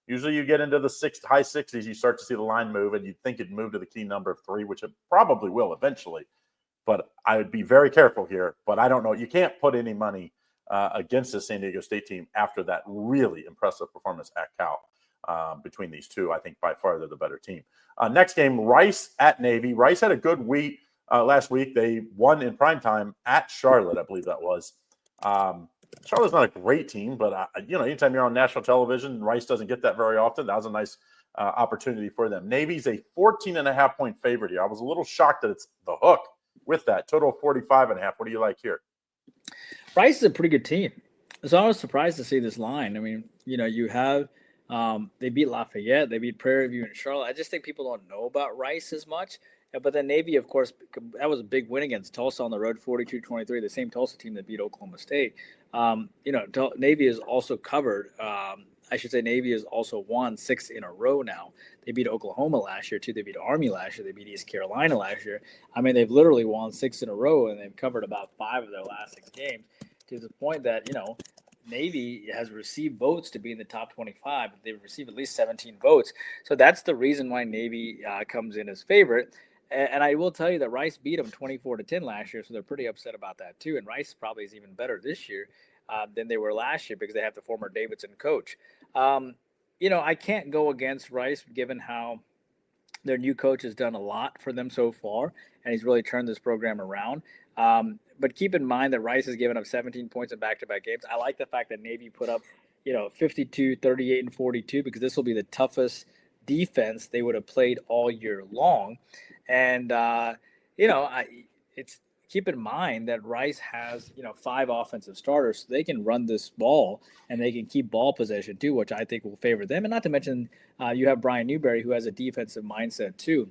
Usually you get into the high 60s, you start to see the line move, and you'd think it'd move to the key number of 3, which it probably will eventually. But I would be very careful here. But I don't know. You can't put any money against the San Diego State team after that really impressive performance at Cal. Between these two, I think by far they're the better team. Next game, Rice at Navy. Rice had a good week last week. They won in primetime at Charlotte, I believe that was. Charlotte's not a great team, but, anytime you're on national television, Rice doesn't get that very often. That was a nice opportunity for them. Navy's a 14.5-point favorite here. I was a little shocked that it's the hook with that. Total 45.5. What do you like here? Rice is a pretty good team. So I was surprised to see this line. I mean, you have they beat Lafayette, they beat Prairie View and Charlotte. I just think people don't know about Rice as much. But then Navy, of course, that was a big win against Tulsa on the road, 42-23, the same Tulsa team that beat Oklahoma State. Navy has also covered. Navy has also won 6 in a row now. They beat Oklahoma last year, too. They beat Army last year. They beat East Carolina last year. I mean, they've literally won 6 in a row, and they've covered about 5 of their last 6 games, to the point that, Navy has received votes to be in the top 25. They've received at least 17 votes. So that's the reason why Navy comes in as favorite. And I will tell you that Rice beat them 24-10 last year, so they're pretty upset about that too. And Rice probably is even better this year than they were last year, because they have the former Davidson coach. I can't go against Rice given how Their new coach has done a lot for them so far, and he's really turned this program around. But keep in mind that Rice has given up 17 points in back-to-back games. I like the fact that Navy put up, 52, 38, and 42, because this will be the toughest defense they would have played all year long. And, it's keep in mind that Rice has, 5 offensive starters, so they can run this ball and they can keep ball possession too, which I think will favor them. And not to mention, you have Brian Newberry, who has a defensive mindset too,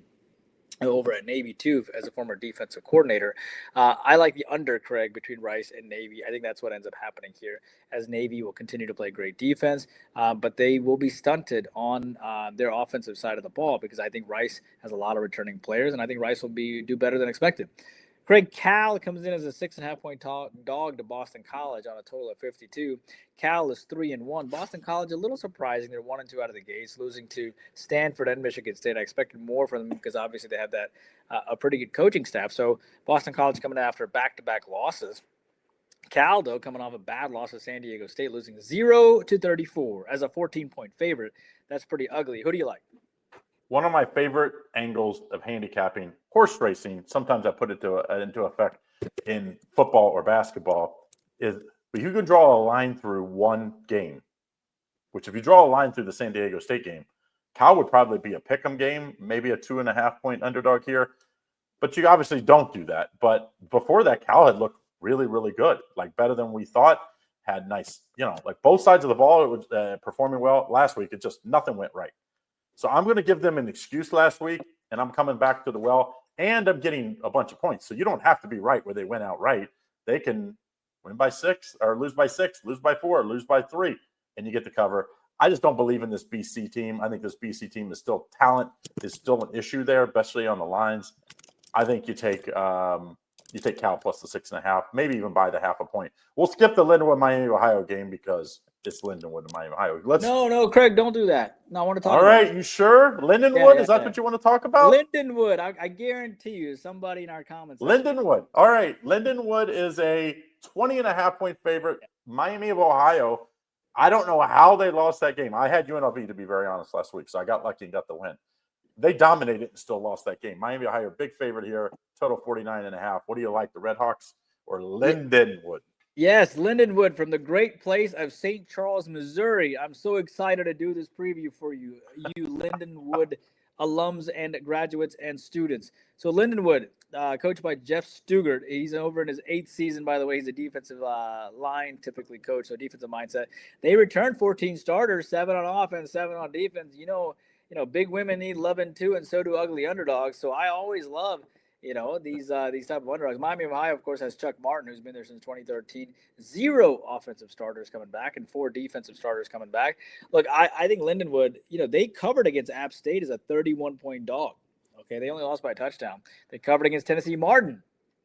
over at Navy too, as a former defensive coordinator. I like the under, Craig, between Rice and Navy. I think that's what ends up happening here, as Navy will continue to play great defense, but they will be stunted on their offensive side of the ball, because I think Rice has a lot of returning players, and I think Rice will do better than expected. Craig, Cal comes in as a 6.5-point dog to Boston College on a total of 52. Cal is 3-1. Boston College, a little surprising. They're 1-2 out of the gates, losing to Stanford and Michigan State. I expected more from them, because obviously they have that a pretty good coaching staff. So Boston College coming in after back-to-back losses. Cal, though, coming off a bad loss to San Diego State, losing 0-34 as a 14-point favorite. That's pretty ugly. Who do you like? One of my favorite angles of handicapping horse racing, sometimes I put it into effect in football or basketball, is you can draw a line through one game, which if you draw a line through the San Diego State game, Cal would probably be a pick'em game, maybe a 2.5-point underdog here. But you obviously don't do that. But before that, Cal had looked really, really good, like better than we thought, had nice, like both sides of the ball, it was performing well. Last week, it just nothing went right. So I'm going to give them an excuse last week, and I'm coming back to the well, and I'm getting a bunch of points. So you don't have to be right where they went outright. They can win by 6 or lose by 6, lose by 4, lose by 3, and you get the cover. I just don't believe in this BC team. I think this BC team is still talent is still an issue there, especially on the lines. I think you take Cal plus the 6.5, maybe even by the 0.5 point. We'll skip the Lindenwood Miami Ohio game because it's Lindenwood and Miami Ohio. No, Craig, don't do that. No, I want to talk. All right, you sure? Lindenwood, is that what you want to talk about? Lindenwood, I guarantee you, somebody in our comments. Lindenwood. All right, Lindenwood is a 20.5-point favorite. Miami of Ohio. I don't know how they lost that game. I had UNLV, to be very honest, last week, so I got lucky and got the win. They dominated and still lost that game. Miami of Ohio, big favorite here, total 49.5. What do you like, the Redhawks or Lindenwood? Yes, Lindenwood from the great place of St. Charles, Missouri. I'm so excited to do this preview for you Lindenwood alums and graduates and students. So Lindenwood, coached by Jeff Stugart. He's over in his 8th season, by the way. He's a defensive line typically coach, so defensive mindset. They returned 14 starters, 7 on offense, 7 on defense. Big women need loving too, and so do ugly underdogs. So I always love these type of underdogs. Miami of Ohio, of course, has Chuck Martin, who's been there since 2013. 0 offensive starters coming back and 4 defensive starters coming back. Look, I think Lindenwood, they covered against App State as a 31-point dog. Okay, they only lost by a touchdown. They covered against Tennessee Martin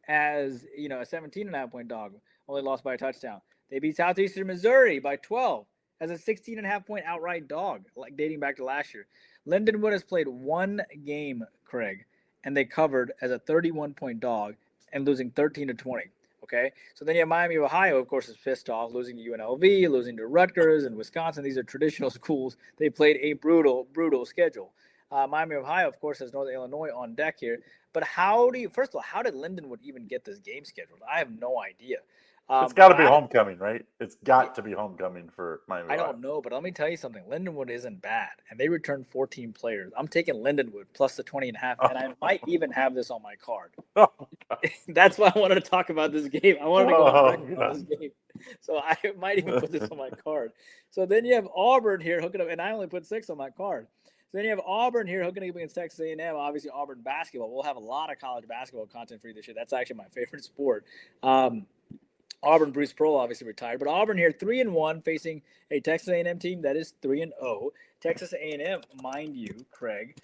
as, a 17.5-point dog, only lost by a touchdown. They beat Southeastern Missouri by 12 as a 16.5-point outright dog, like dating back to last year. Lindenwood has played 1 game, Craig, and they covered as a 31-point dog and losing 13-20. Okay, so then you have Miami of Ohio, of course, is pissed off, losing to UNLV, losing to Rutgers and Wisconsin. These are traditional schools. They played a brutal schedule. Miami of Ohio, of course, has Northern Illinois on deck here. But first of all, how did Lindenwood even get this game scheduled? I have no idea. It's got to be homecoming, right? It's got to be homecoming for Miami. I don't know, but let me tell you something. Lindenwood isn't bad, and they returned 14 players. I'm taking Lindenwood plus the 20.5, and I might even have this on my card. Oh, that's why I wanted to talk about this game. I wanted to go on this game. So I might even put this on my card. So then you have Auburn here hooking up, and I only put 6 on my card. So then you have Auburn here hooking up against Texas A&M. Obviously, Auburn basketball. We'll have a lot of college basketball content for you this year. That's actually my favorite sport. Auburn, Bruce Pearl obviously retired, but Auburn here 3-1 facing a Texas A&M team that is 3-0. Texas A&M, mind you, Craig,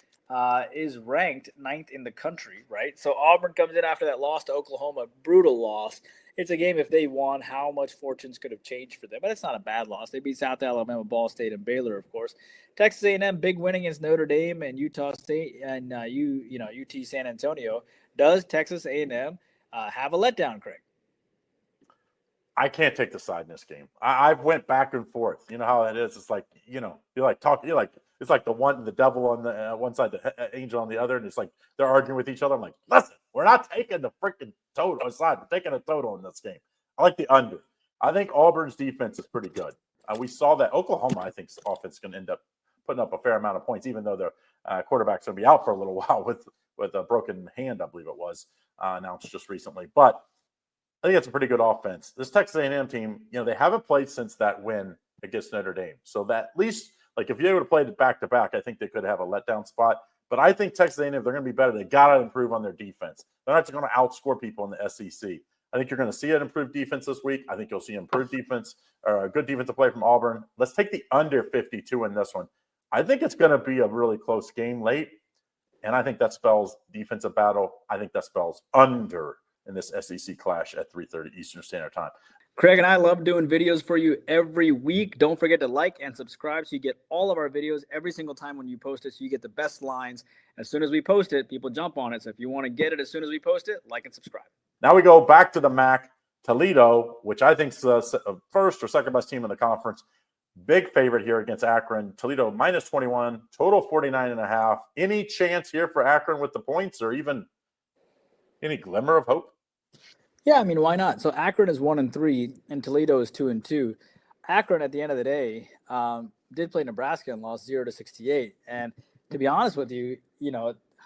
is ranked 9th in the country, right? So Auburn comes in after that loss to Oklahoma, brutal loss. It's a game, if they won, how much fortunes could have changed for them, but it's not a bad loss. They beat South Alabama, Ball State, and Baylor, of course. Texas A&M, big win against Notre Dame and Utah State and UT San Antonio. Does Texas A&M have a letdown, Craig? I can't take the side in this game. I've went back and forth. You know how it is. It's like, you're like talking. You're like, it's like the devil on the one side, the angel on the other, and it's like they're arguing with each other. I'm like, listen, we're not taking the freaking total side. We're taking a total in this game. I like the under. I think Auburn's defense is pretty good. We saw that Oklahoma, I think, offense is going to end up putting up a fair amount of points, even though their quarterback's going to be out for a little while with a broken hand, I believe it was announced just recently. But I think it's a pretty good offense. This Texas A&M team, they haven't played since that win against Notre Dame. So that at least, like, if you would have played it back-to-back, I think they could have a letdown spot. But I think Texas A&M, if they're going to be better, they got to improve on their defense. They're not just going to outscore people in the SEC. I think you're going to see an improved defense this week. I think you'll see improved defense or a good defensive play from Auburn. Let's take the under 52 in this one. I think it's going to be a really close game late, and I think that spells defensive battle. I think that spells under in this SEC clash at 3:30 Eastern Standard Time. Craig and I love doing videos for you every week. Don't forget to like and subscribe so you get all of our videos every single time when you post it, so you get the best lines. As soon as we post it, people jump on it. So if you want to get it as soon as we post it, like and subscribe. Now we go back to the MAC. Toledo, which I think is the first or second best team in the conference. Big favorite here against Akron. Toledo minus 21, total 49.5. Any chance here for Akron with the points or even any glimmer of hope? Yeah, I mean, why not? So Akron is 1-3, and Toledo is 2-2. Akron, at the end of the day, did play Nebraska and lost 0-68. And to be honest with you,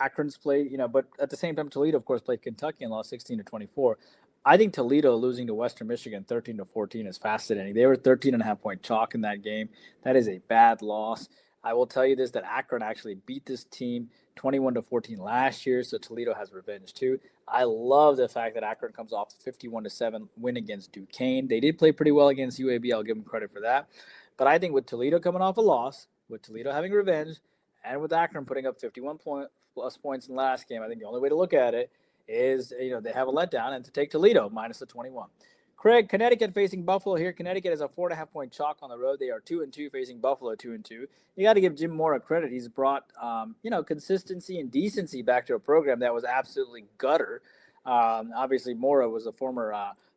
Akron's played, but at the same time, Toledo, of course, played Kentucky and lost 16-24. I think Toledo losing to Western Michigan 13-14 is fascinating. They were 13.5-point chalk in that game. That is a bad loss. I will tell you this, that Akron actually beat this team 21-14 last year, so Toledo has revenge too. I love the fact that Akron comes off the 51-7 win against Duquesne. They did play pretty well against UAB. I'll give them credit for that. But I think with Toledo coming off a loss, with Toledo having revenge, and with Akron putting up 51+ points in the last game, I think the only way to look at it is, they have a letdown and to take Toledo minus the 21. Craig, Connecticut facing Buffalo here. Connecticut is a 4.5-point chalk on the road. They are 2-2 facing Buffalo 2-2. You got to give Jim Mora credit. He's brought, consistency and decency back to a program that was absolutely gutter. Obviously, Mora was a former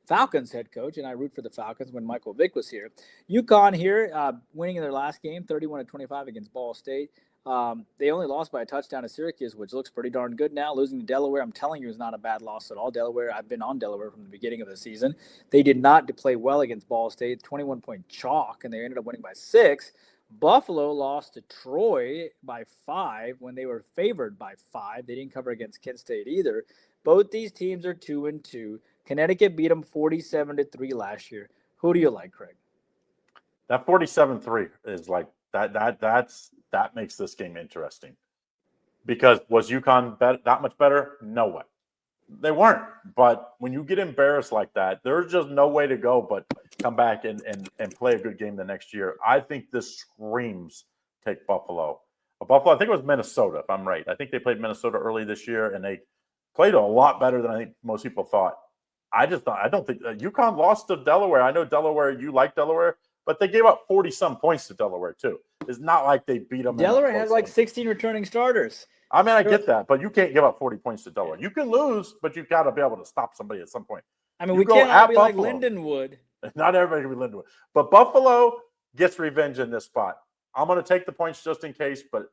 Falcons head coach, and I root for the Falcons when Michael Vick was here. UConn here, winning in their last game, 31-25 against Ball State. They only lost by a touchdown to Syracuse, which looks pretty darn good now. Losing to Delaware, I'm telling you, is not a bad loss at all. Delaware, I've been on Delaware from the beginning of the season. They did not play well against Ball State, 21-point chalk, and they ended up winning by 6. Buffalo lost to Troy by 5 when they were favored by 5. They didn't cover against Kent State either. Both these teams are 2-2. Connecticut beat them 47-3 last year. Who do you like, Craig? That 47-3 is like that makes this game interesting. Because was UConn that much better? No way. They weren't. But when you get embarrassed like that, there's just no way to go but come back and play a good game the next year. I think this screams take Buffalo. Buffalo, I think it was Minnesota, if I'm right. I think they played Minnesota early this year, and they played a lot better than I think most people thought. I don't think UConn lost to Delaware. I know Delaware, you like Delaware, but they gave up 40-some points to Delaware, too. It's not like they beat them. Delaware has like 16 returning starters. I mean, I get that, but you can't give up 40 points to Delaware. You can lose, but you've got to be able to stop somebody at some point. I mean, we can't all be like Lindenwood. Not everybody can be Lindenwood. But Buffalo gets revenge in this spot. I'm going to take the points just in case, but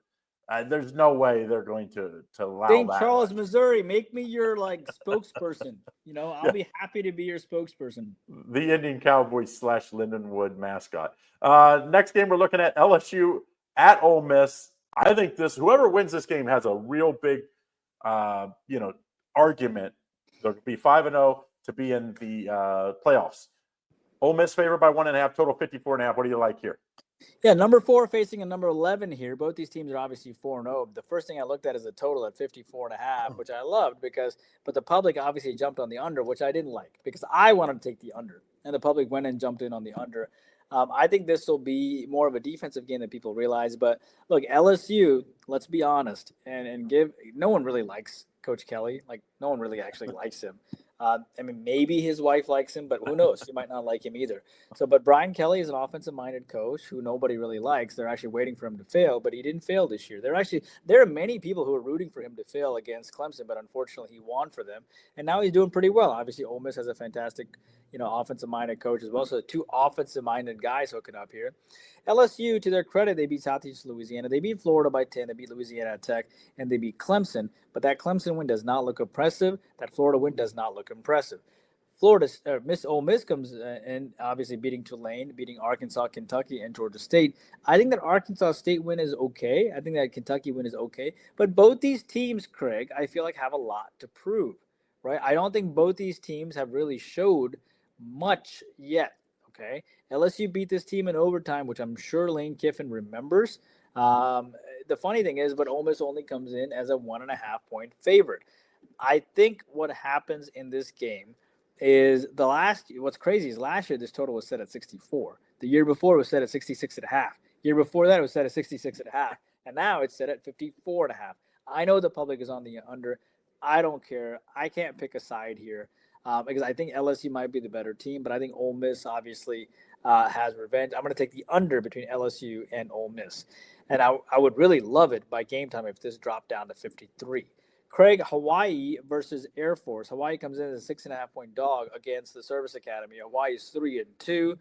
there's no way they're going to allow St. that. Charles, Missouri, make me your spokesperson. I'll be happy to be your spokesperson. The Indian Cowboys / Lindenwood mascot. Next game, we're looking at LSU at Ole Miss. I think whoever wins this game has a real big, argument. They'll be 5-0 to be in the playoffs. Ole Miss favored by 1.5, total 54.5. What do you like here? Yeah, number 4 facing a number 11 here. Both these teams are obviously 4-0. The first thing I looked at is a total at 54.5, which I loved but the public obviously jumped on the under, which I didn't like because I wanted to take the under, and the public went and jumped in on the under. I think this will be more of a defensive game than people realize. But look, LSU, let's be honest, and no one really likes Coach Kelly. Like, no one really actually likes him. Maybe his wife likes him, but who knows? She might not like him either. But Brian Kelly is an offensive-minded coach who nobody really likes. They're actually waiting for him to fail, but he didn't fail this year. There are many people who are rooting for him to fail against Clemson, but unfortunately he won for them. And now he's doing pretty well. Obviously, Ole Miss has a fantastic, offensive-minded coach as well. So 2 offensive-minded guys hooking up here. LSU, to their credit, they beat Southeast Louisiana. They beat Florida by 10. They beat Louisiana Tech, and they beat Clemson. But that Clemson win does not look impressive. That Florida win does not look impressive. Ole Miss comes in, obviously beating Tulane, beating Arkansas, Kentucky, and Georgia State. I think that Arkansas State win is okay. I think that Kentucky win is okay. But both these teams, Craig, I feel like have a lot to prove, right? I don't think both these teams have really showed much yet, okay? LSU beat this team in overtime, which I'm sure Lane Kiffin remembers. The funny thing is, but Ole Miss only comes in as a 1.5-point favorite. I think what happens in this game is what's crazy is last year this total was set at 64. The year before it was set at 66.5. Year before that it was set at 66.5. And now it's set at 54.5. I know the public is on the under. I don't care. I can't pick a side here because I think LSU might be the better team, but I think Ole Miss obviously has revenge. I'm going to take the under between LSU and Ole Miss. And I would really love it by game time if this dropped down to 53. Craig, Hawaii versus Air Force. Hawaii comes in as a 6.5-point dog against the Service Academy. Hawaii is 3-2.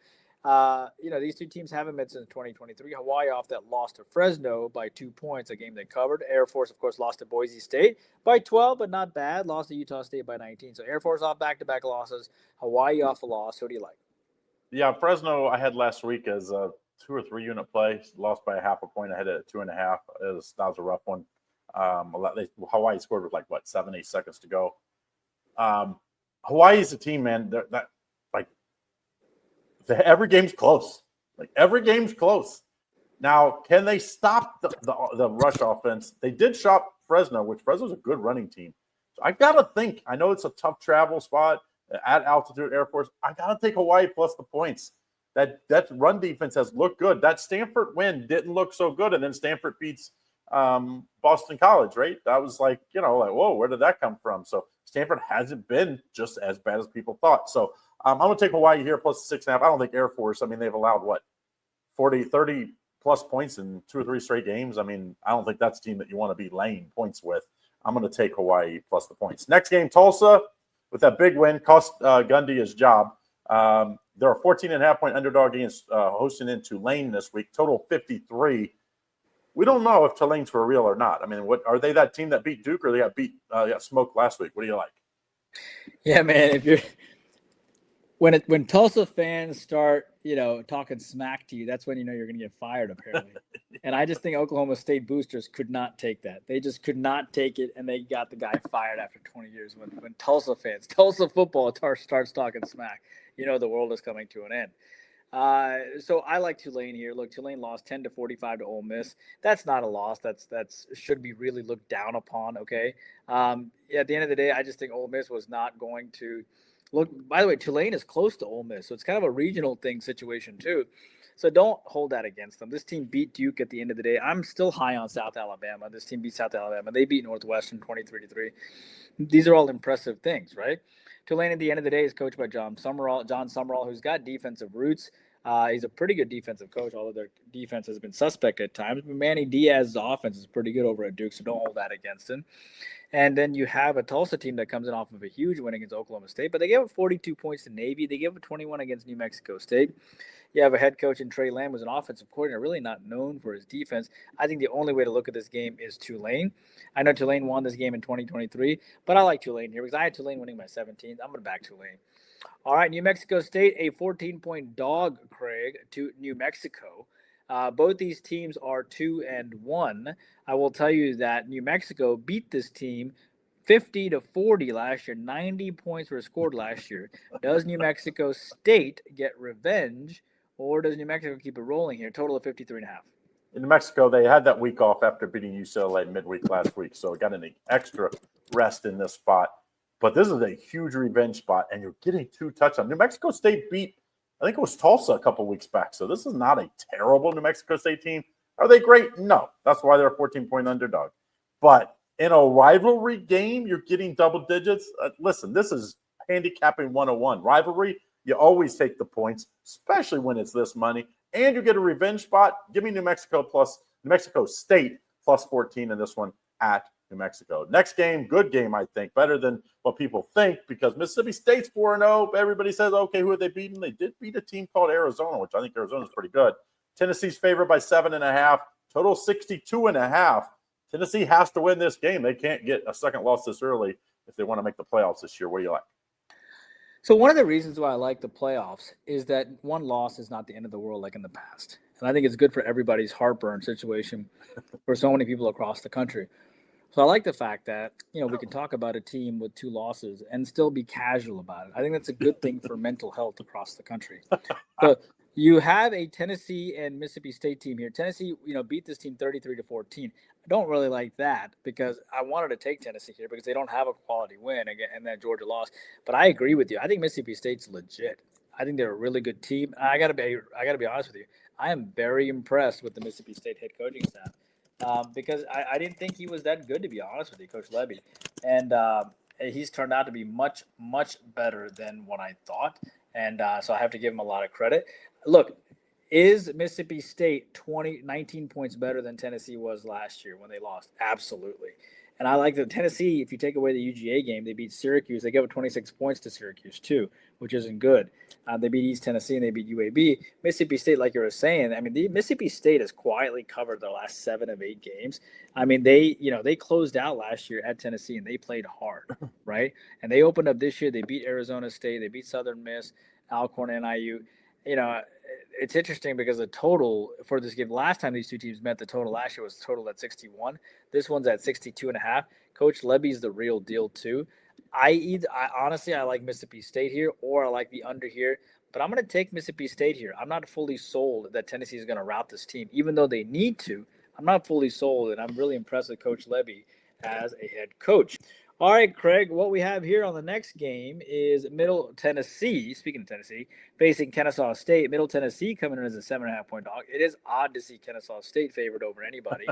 These 2 teams haven't met since 2023. Hawaii off that loss to Fresno by 2 points, a game they covered. Air Force, of course, lost to Boise State by 12, but not bad. Lost to Utah State by 19. So Air Force off back-to-back losses. Hawaii off a loss. Who do you like? Yeah, Fresno I had last week as a 2 or 3 unit play. Lost by 0.5 point. I had it at 2.5. That was a rough one. Hawaii scored with 7-8 seconds to go. Hawaii is a team, man. Every game's close. Every game's close. Now, can they stop the rush offense? They did shop Fresno, which Fresno's a good running team. So I gotta think. I know it's a tough travel spot at altitude Air Force. I gotta take Hawaii plus the points. That run defense has looked good. That Stanford win didn't look so good, and then Stanford beats Boston College, right? That was whoa, where did that come from? So Stanford hasn't been just as bad as people thought. So I'm going to take Hawaii here plus 6.5. I don't think Air Force, they've allowed 30 plus points in 2 or 3 straight games. I don't think that's a team that you want to be laying points with. I'm going to take Hawaii plus the points. Next game, Tulsa with that big win cost Gundy his job. They're a 14.5-point underdog against hosting in Tulane this week. Total 53. We don't know if Tulane's for real or not. What are they, that team that beat Duke, or they got smoked last week? What do you like? Yeah, man. If you're when Tulsa fans start, talking smack to you, that's when you're going to get fired, apparently. And I just think Oklahoma State boosters could not take that. They just could not take it, and they got the guy fired after 20 years. When Tulsa football starts talking smack, the world is coming to an end. So I like Tulane here. Look, Tulane lost 10-45 to Ole Miss. That's not a loss. That's should be really looked down upon. Okay. At the end of the day, I just think Ole Miss was not going to look. By the way, Tulane is close to Ole Miss, so it's kind of a regional thing situation too. So don't hold that against them. This team beat Duke at the end of the day. I'm still high on South Alabama. This team beat South Alabama. They beat Northwestern 23-3. These are all impressive things, right? Tulane at the end of the day is coached by John Summerall, who's got defensive roots. He's a pretty good defensive coach, although their defense has been suspect at times. But Manny Diaz's offense is pretty good over at Duke, so don't hold that against him. And then you have a Tulsa team that comes in off of a huge win against Oklahoma State, but they gave up 42 points to Navy. They gave up 21 against New Mexico State. You have a head coach in Trey Lamb, who's an offensive coordinator, really not known for his defense. I think the only way to look at this game is Tulane. I know Tulane won this game in 2023, but I like Tulane here because I had Tulane winning by 17. I'm going to back Tulane. All right, New Mexico State, a 14-point dog, Craig, to New Mexico. Both these teams are 2-1. I will tell you that New Mexico beat this team 50-40 last year. 90 points were scored last year. Does New Mexico State get revenge, or does New Mexico keep it rolling here? Total of 53.5. In New Mexico, they had that week off after beating UCLA midweek last week, so got an extra rest in this spot. But this is a huge revenge spot, and you're getting 2 touchdowns. New Mexico State beat, I think it was Tulsa a couple weeks back. So this is not a terrible New Mexico State team. Are they great? No. That's why they're a 14-point underdog. But in a rivalry game, you're getting double digits. Listen, this is handicapping 101. Rivalry, you always take the points, especially when it's this money. And you get a revenge spot. Give me New Mexico State plus 14 in this one at New Mexico. Next game, good game, I think, better than what people think, because Mississippi State's 4-0. Everybody says, okay, who are they beating? They did beat a team called Arizona, which I think Arizona's pretty good. Tennessee's favored by 7.5, total 62.5. Tennessee has to win this game. They can't get a second loss this early if they want to make the playoffs this year. What do you like? So one of the reasons why I like the playoffs is that one loss is not the end of the world like in the past. And I think it's good for everybody's heartburn situation for so many people across the country. So I like the fact that, we can talk about a team with 2 losses and still be casual about it. I think that's a good thing for mental health across the country. So you have a Tennessee and Mississippi State team here. Tennessee, beat this team 33-14. I don't really like that because I wanted to take Tennessee here because they don't have a quality win again, and then Georgia lost. But I agree with you. I think Mississippi State's legit. I think they're a really good team. I gotta be honest with you. I am very impressed with the Mississippi State head coaching staff. Because I didn't think he was that good, to be honest with you, Coach Levy. And he's turned out to be much, much better than what I thought. And so I have to give him a lot of credit. Look, is Mississippi State 19 points better than Tennessee was last year when they lost? Absolutely. And I like that Tennessee, if you take away the UGA game, they beat Syracuse. They gave up 26 points to Syracuse, too, which isn't good. They beat East Tennessee and they beat UAB. Mississippi State, like you were saying, the Mississippi State has quietly covered their last 7 of 8 games. They closed out last year at Tennessee and they played hard, right? And they opened up this year. They beat Arizona State. They beat Southern Miss, Alcorn, NIU. It's interesting because the total for this game, last time these two teams met, the total last year was total at 61. This one's at 62.5. Coach Levy's the real deal too. I honestly like Mississippi State here, or I like the under here, but I'm going to take Mississippi State here. I'm not fully sold that Tennessee is going to rout this team, even though they need to. I'm not fully sold, and I'm really impressed with Coach Levy as a head coach. All right, Craig, what we have here on the next game is Middle Tennessee, speaking of Tennessee, facing Kennesaw State. Middle Tennessee coming in as a 7.5-point dog. It is odd to see Kennesaw State favored over anybody,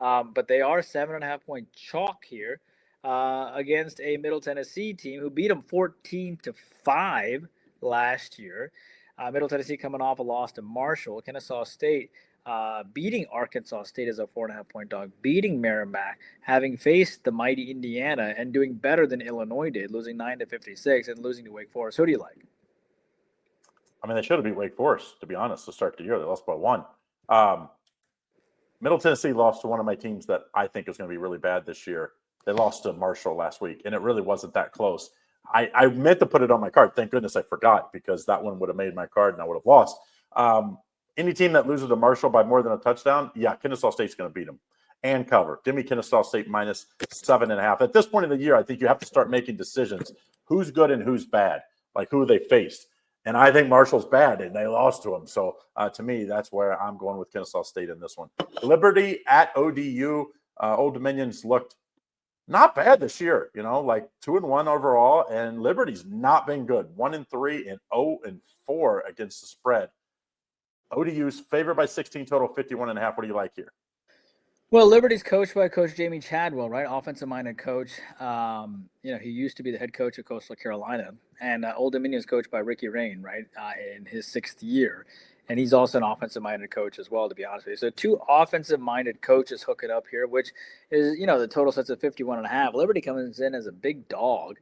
but they are 7.5-point chalk here against a Middle Tennessee team who beat them 14-5 last year. Middle Tennessee coming off a loss to Marshall. Kennesaw State beating Arkansas State as a 4.5-point dog, beating Merrimack, having faced the mighty Indiana and doing better than Illinois did, losing 9-56 and losing to Wake Forest. Who do you like? They should have beat Wake Forest, to be honest, to start the year. They lost by 1. Middle Tennessee lost to one of my teams that I think is going to be really bad this year. They lost to Marshall last week, and it really wasn't that close. I meant to put it on my card. Thank goodness I forgot, because that one would have made my card and I would have lost. Any team that loses to Marshall by more than a touchdown, Kennesaw State's going to beat them and cover. Give me Kennesaw State minus 7.5. At this point in the year, I think you have to start making decisions. Who's good and who's bad? Like, who they faced. And I think Marshall's bad, and they lost to them. So, to me, that's where I'm going with Kennesaw State in this one. Liberty at ODU. Old Dominion's looked not bad this year, 2-1 overall, and Liberty's not been good. 1-3 and 0-4 against the spread. ODU's favored by 16 total, 51.5. What do you like here? Well, Liberty's coached by Coach Jamie Chadwell, right? Offensive-minded coach. He used to be the head coach of Coastal Carolina. And Old Dominion is coached by Ricky Rain, right, in his 6th year. And he's also an offensive-minded coach as well, to be honest with you. So 2 offensive-minded coaches hook it up here, which is, the total sets at 51.5. Liberty comes in as a big dog.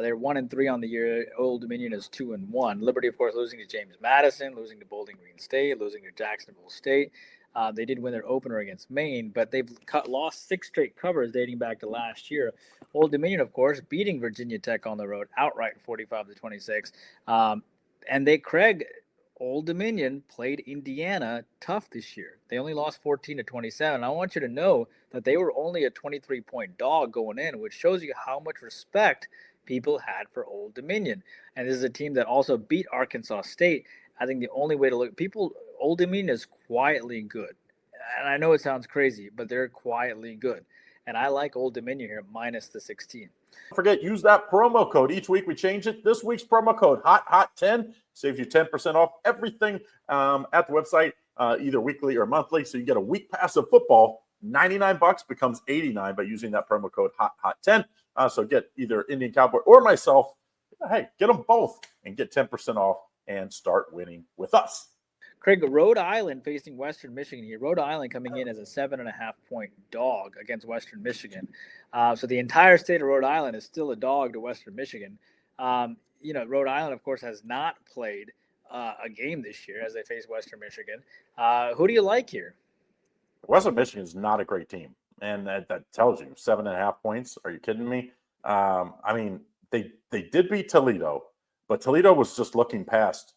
They're 1-3 on the year. Old Dominion is 2-1. Liberty, of course, losing to James Madison, losing to Bowling Green State, losing to Jacksonville State. They did win their opener against Maine, but they've lost 6 straight covers dating back to last year. Old Dominion, of course, beating Virginia Tech on the road outright 45-26. Old Dominion played Indiana tough this year. They only lost 14-27. I want you to know that they were only a 23-point dog going in, which shows you how much respect people had for Old Dominion. And this is a team that also beat Arkansas State. I think the only way to look, Old Dominion is quietly good. And I know it sounds crazy, but they're quietly good. And I like Old Dominion here minus the 16. Don't forget, use that promo code. Each week we change it. This week's promo code, HOT10, saves you 10% off everything at the website, either weekly or monthly. So you get a week pass of football. $99 becomes $89 by using that promo code HOT10. So get either Indian Cowboy or myself. Hey, get them both and get 10% off and start winning with us. Craig, Rhode Island facing Western Michigan here. Rhode Island coming in as a 7.5-point dog against Western Michigan. So the entire state of Rhode Island is still a dog to Western Michigan. Rhode Island, of course, has not played a game this year as they face Western Michigan. Who do you like here? Western Michigan is not a great team, and that tells you 7.5 points. Are you kidding me? They did beat Toledo, but Toledo was just looking past.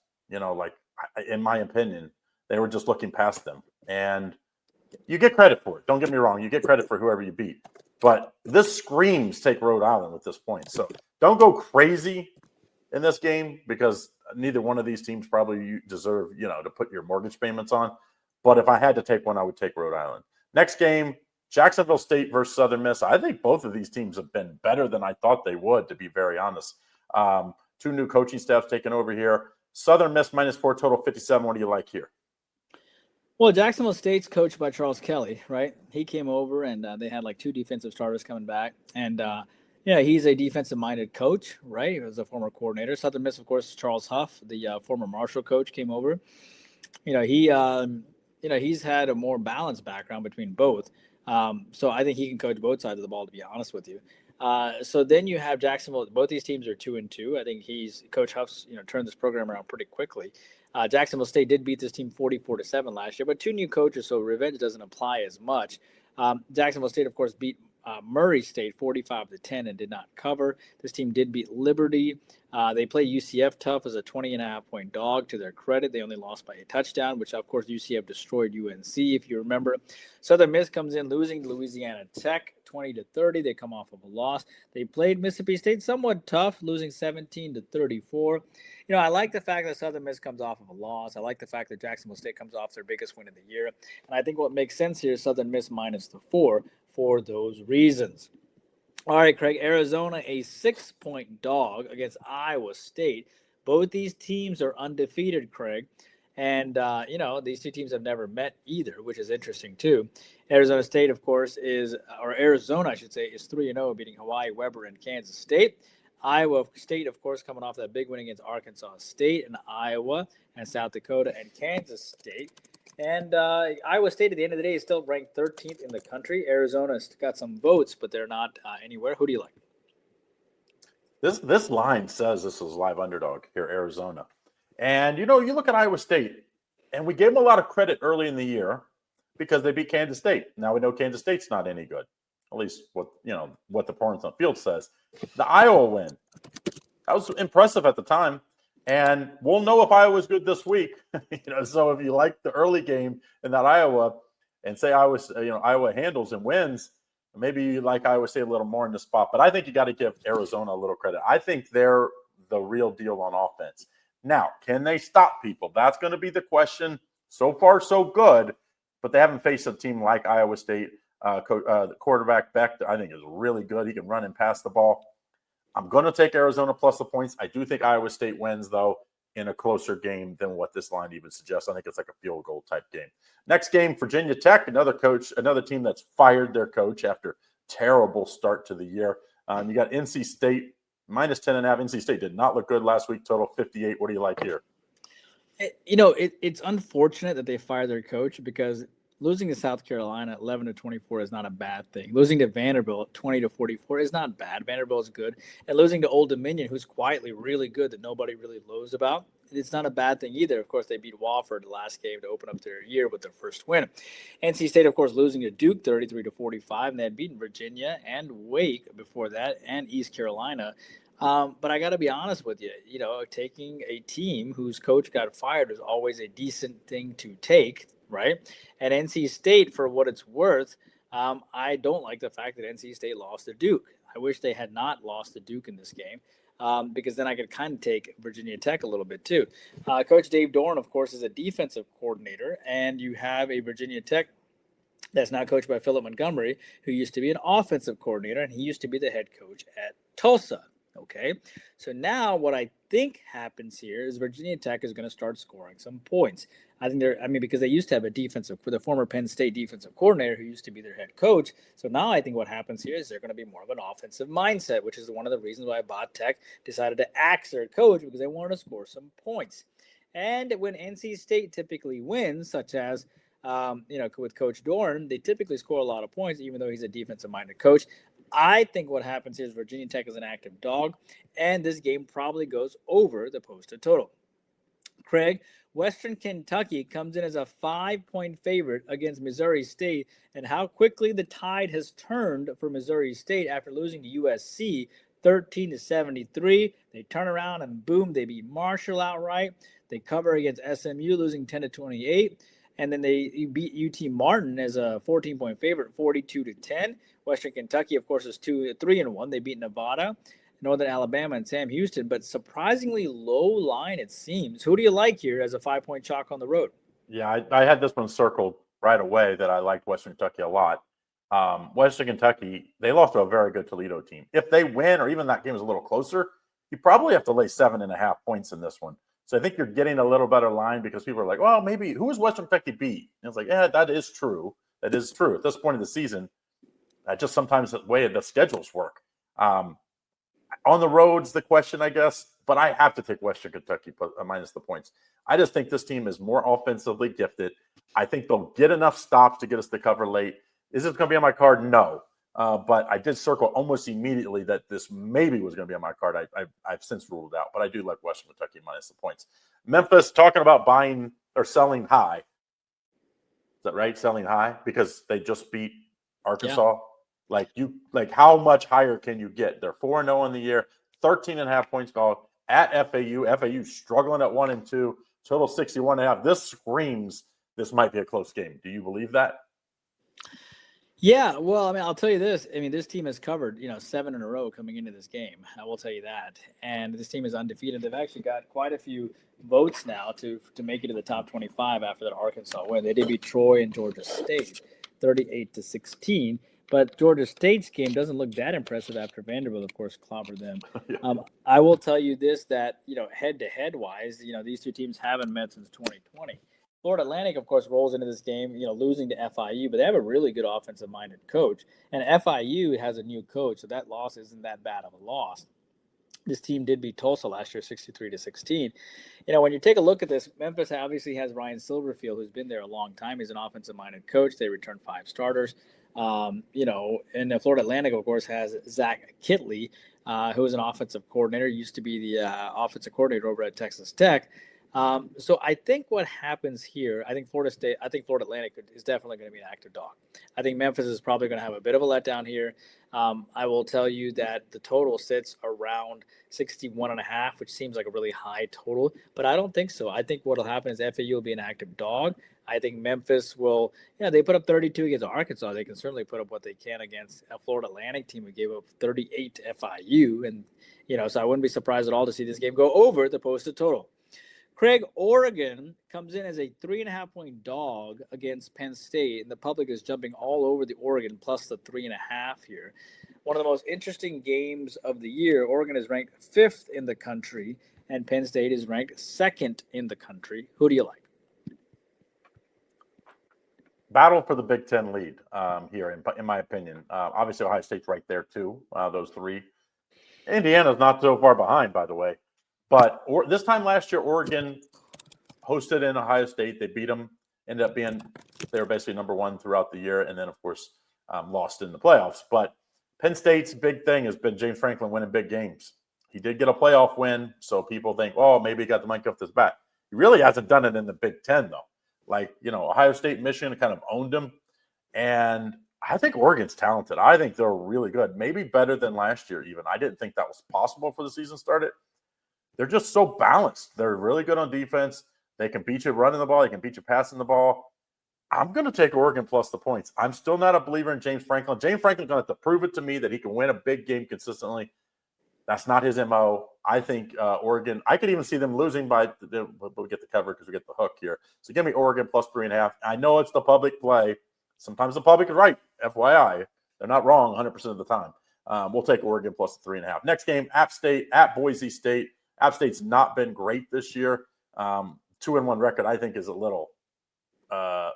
In my opinion, they were just looking past them, and you get credit for it. Don't get me wrong; you get credit for whoever you beat. But this screams take Rhode Island with this point. So don't go crazy in this game because neither one of these teams probably deserve, to put your mortgage payments on. But if I had to take one, I would take Rhode Island. Next game, Jacksonville State versus Southern Miss. I think both of these teams have been better than I thought they would, to be very honest. Two new coaching staffs taking over here. Southern Miss -4, total 57. What do you like here? Well, Jacksonville State's coached by Charles Kelly, right? He came over and they had like 2 defensive starters coming back. And, he's a defensive-minded coach, right? He was a former coordinator. Southern Miss, of course, Charles Huff, the former Marshall coach, came over. He's had a more balanced background between both. So I think he can coach both sides of the ball, to be honest with you. So then you have Jacksonville. Both these teams are 2-2. I think Coach Huff's, turned this program around pretty quickly. Jacksonville State did beat this team 44-7 last year, but 2 new coaches, so revenge doesn't apply as much. Jacksonville State, of course, beat Murray State 45-10 and did not cover. This team did beat Liberty. They play UCF tough as a 20.5-point dog. To their credit, they only lost by a touchdown, which of course UCF destroyed UNC, if you remember. Southern Miss comes in losing to Louisiana Tech 20-30. They come off of a loss. They played Mississippi State somewhat tough, losing 17-34. I like the fact that Southern Miss comes off of a loss. I like the fact that Jacksonville State comes off their biggest win of the year. And I think what makes sense here is Southern Miss -4 for those reasons. All right, Craig, Arizona, a 6-point dog against Iowa State. Both these teams are undefeated, Craig. And, these two teams have never met either, which is interesting, too. Arizona State, of course, Arizona, I should say, is 3-0, beating Hawaii, Weber, and Kansas State. Iowa State, of course, coming off that big win against Arkansas State, and Iowa and South Dakota and Kansas State. And Iowa State, at the end of the day, is still ranked 13th in the country. Arizona's got some votes, but they're not anywhere. Who do you like? This line says this is live underdog here, Arizona. And, you look at Iowa State, and we gave them a lot of credit early in the year because they beat Kansas State. Now we know Kansas State's not any good, at least what the performance on the field says. The Iowa win, that was impressive at the time. And we'll know if Iowa's good this week. So if you like the early game in that Iowa and say Iowa handles and wins, maybe you like Iowa State a little more in the spot. But I think you got to give Arizona a little credit. I think they're the real deal on offense. Now, can they stop people? That's going to be the question. So far, so good. But they haven't faced a team like Iowa State. The quarterback Beck, I think, is really good. He can run and pass the ball. I'm going to take Arizona plus the points. I do think Iowa State wins, though, in a closer game than what this line even suggests. I think it's like a field goal type game. Next game, Virginia Tech, another team that's fired their coach after terrible start to the year. You got NC State -10.5. NC State did not look good last week. Total 58. What do you like here? It's unfortunate that they fired their coach because losing to South Carolina 11-24 is not a bad thing. Losing to Vanderbilt 20-44 is not bad. Vanderbilt is good. And losing to Old Dominion, who's quietly really good that nobody really knows about, it's not a bad thing either. Of course, they beat Wofford the last game to open up their year with their first win. NC State, of course, losing to Duke 33-45, and they had beaten Virginia and Wake before that and East Carolina. But I got to be honest with you, taking a team whose coach got fired is always a decent thing to take, right? And NC State, for what it's worth, I don't like the fact that NC State lost to Duke. I wish they had not lost to Duke in this game because then I could kind of take Virginia Tech a little bit too. Coach Dave Dorn, of course, is a defensive coordinator, and you have a Virginia Tech that's now coached by Philip Montgomery, who used to be an offensive coordinator, and he used to be the head coach at Tulsa. Okay, so now what I think happens here is Virginia Tech is going to start scoring some points. Because they used to have the former Penn State defensive coordinator who used to be their head coach. So now I think what happens here is they're going to be more of an offensive mindset, which is one of the reasons why Tech decided to axe their coach because they wanted to score some points. And when NC State typically wins, such as with Coach Dorn, they typically score a lot of points, even though he's a defensive-minded coach. I think what happens here is Virginia Tech is an active dog, and this game probably goes over the posted total. Craig, Western Kentucky comes in as a 5-point favorite against Missouri State, and how quickly the tide has turned for Missouri State after losing to USC 13-73. They turn around and boom, they beat Marshall outright. They cover against SMU, losing 10-28. And then they beat UT Martin as a 14-point favorite, 42-10. Western Kentucky, of course, is 3-1. They beat Nevada, Northern Alabama, and Sam Houston, but surprisingly low line, it seems. Who do you like here as a 5-point chalk on the road? Yeah, I had this one circled right away that I liked Western Kentucky a lot. Western Kentucky, they lost to a very good Toledo team. If they win, or even that game is a little closer, you probably have to lay 7.5 points in this one. So I think you're getting a little better line because people are like, well, maybe who is Western Kentucky beat? And it's like, yeah, that is true. That is true. At this point of the season, just sometimes the way the schedules work. On the road's the question, I guess, but I have to take Western Kentucky minus the points. I just think this team is more offensively gifted. I think they'll get enough stops to get us to cover late. Is this going to be on my card? No. But I did circle almost immediately that this maybe was going to be on my card. I've since ruled out, but I do like Western Kentucky minus the points. Memphis, talking about buying or selling high. Is that right? Selling high because they just beat Arkansas. Yeah. Like how much higher can you get? They're 4-0 in the year, 13.5 points called at FAU. FAU struggling at 1-2, total 61.5. This screams this might be a close game. Do you believe that? Yeah, well, I mean, I'll tell you this. I mean, this team has covered, 7 in a row coming into this game. I will tell you that. And this team is undefeated. They've actually got quite a few votes now to make it to the top 25 after that Arkansas win. They did beat Troy and Georgia State 38-16. But Georgia State's game doesn't look that impressive after Vanderbilt, of course, clobbered them. Yeah. I will tell you this, that, head-to-head wise, these two teams haven't met since 2020. Florida Atlantic, of course, rolls into this game, losing to FIU, but they have a really good offensive-minded coach. And FIU has a new coach, so that loss isn't that bad of a loss. This team did beat Tulsa last year, 63-16. When you take a look at this, Memphis obviously has Ryan Silverfield, who's been there a long time. He's an offensive-minded coach. They returned 5 starters. And the Florida Atlantic, of course, has Zach Kitley, who is an offensive coordinator, used to be the offensive coordinator over at Texas Tech. So I think what happens here, I think Florida Atlantic is definitely going to be an active dog. I think Memphis is probably going to have a bit of a letdown here. I will tell you that the total sits around 61.5, which seems like a really high total, but I don't think so. I think what will happen is FAU will be an active dog. I think Memphis will, they put up 32 against Arkansas. They can certainly put up what they can against a Florida Atlantic team who gave up 38 to FIU. And, so I wouldn't be surprised at all to see this game go over the posted total. Craig, Oregon comes in as a 3.5-point dog against Penn State, and the public is jumping all over the Oregon plus the 3.5 here. One of the most interesting games of the year. Oregon is ranked 5th in the country, and Penn State is ranked 2nd in the country. Who do you like? Battle for the Big Ten lead here, in my opinion. Obviously, Ohio State's right there, too, those 3. Indiana's not so far behind, by the way. But this time last year, Oregon hosted in Ohio State. They beat them, ended up being – they were basically number 1 throughout the year, and then, of course, lost in the playoffs. But Penn State's big thing has been James Franklin winning big games. He did get a playoff win, so people think, oh, maybe he got the monkey off his back. He really hasn't done it in the Big Ten, though. Like, Ohio State and Michigan kind of owned him. And I think Oregon's talented. I think they're really good, maybe better than last year even. I didn't think that was possible before the season started. They're just so balanced. They're really good on defense. They can beat you running the ball. They can beat you passing the ball. I'm going to take Oregon plus the points. I'm still not a believer in James Franklin. James Franklin's going to have to prove it to me that he can win a big game consistently. That's not his MO. I think Oregon, I could even see them losing but we'll get the cover because we get the hook here. So give me Oregon plus 3.5. I know it's the public play. Sometimes the public is right, FYI. They're not wrong 100% of the time. We'll take Oregon plus the 3.5. Next game, App State at Boise State. App State's not been great this year. 2-1 record, I think, is a little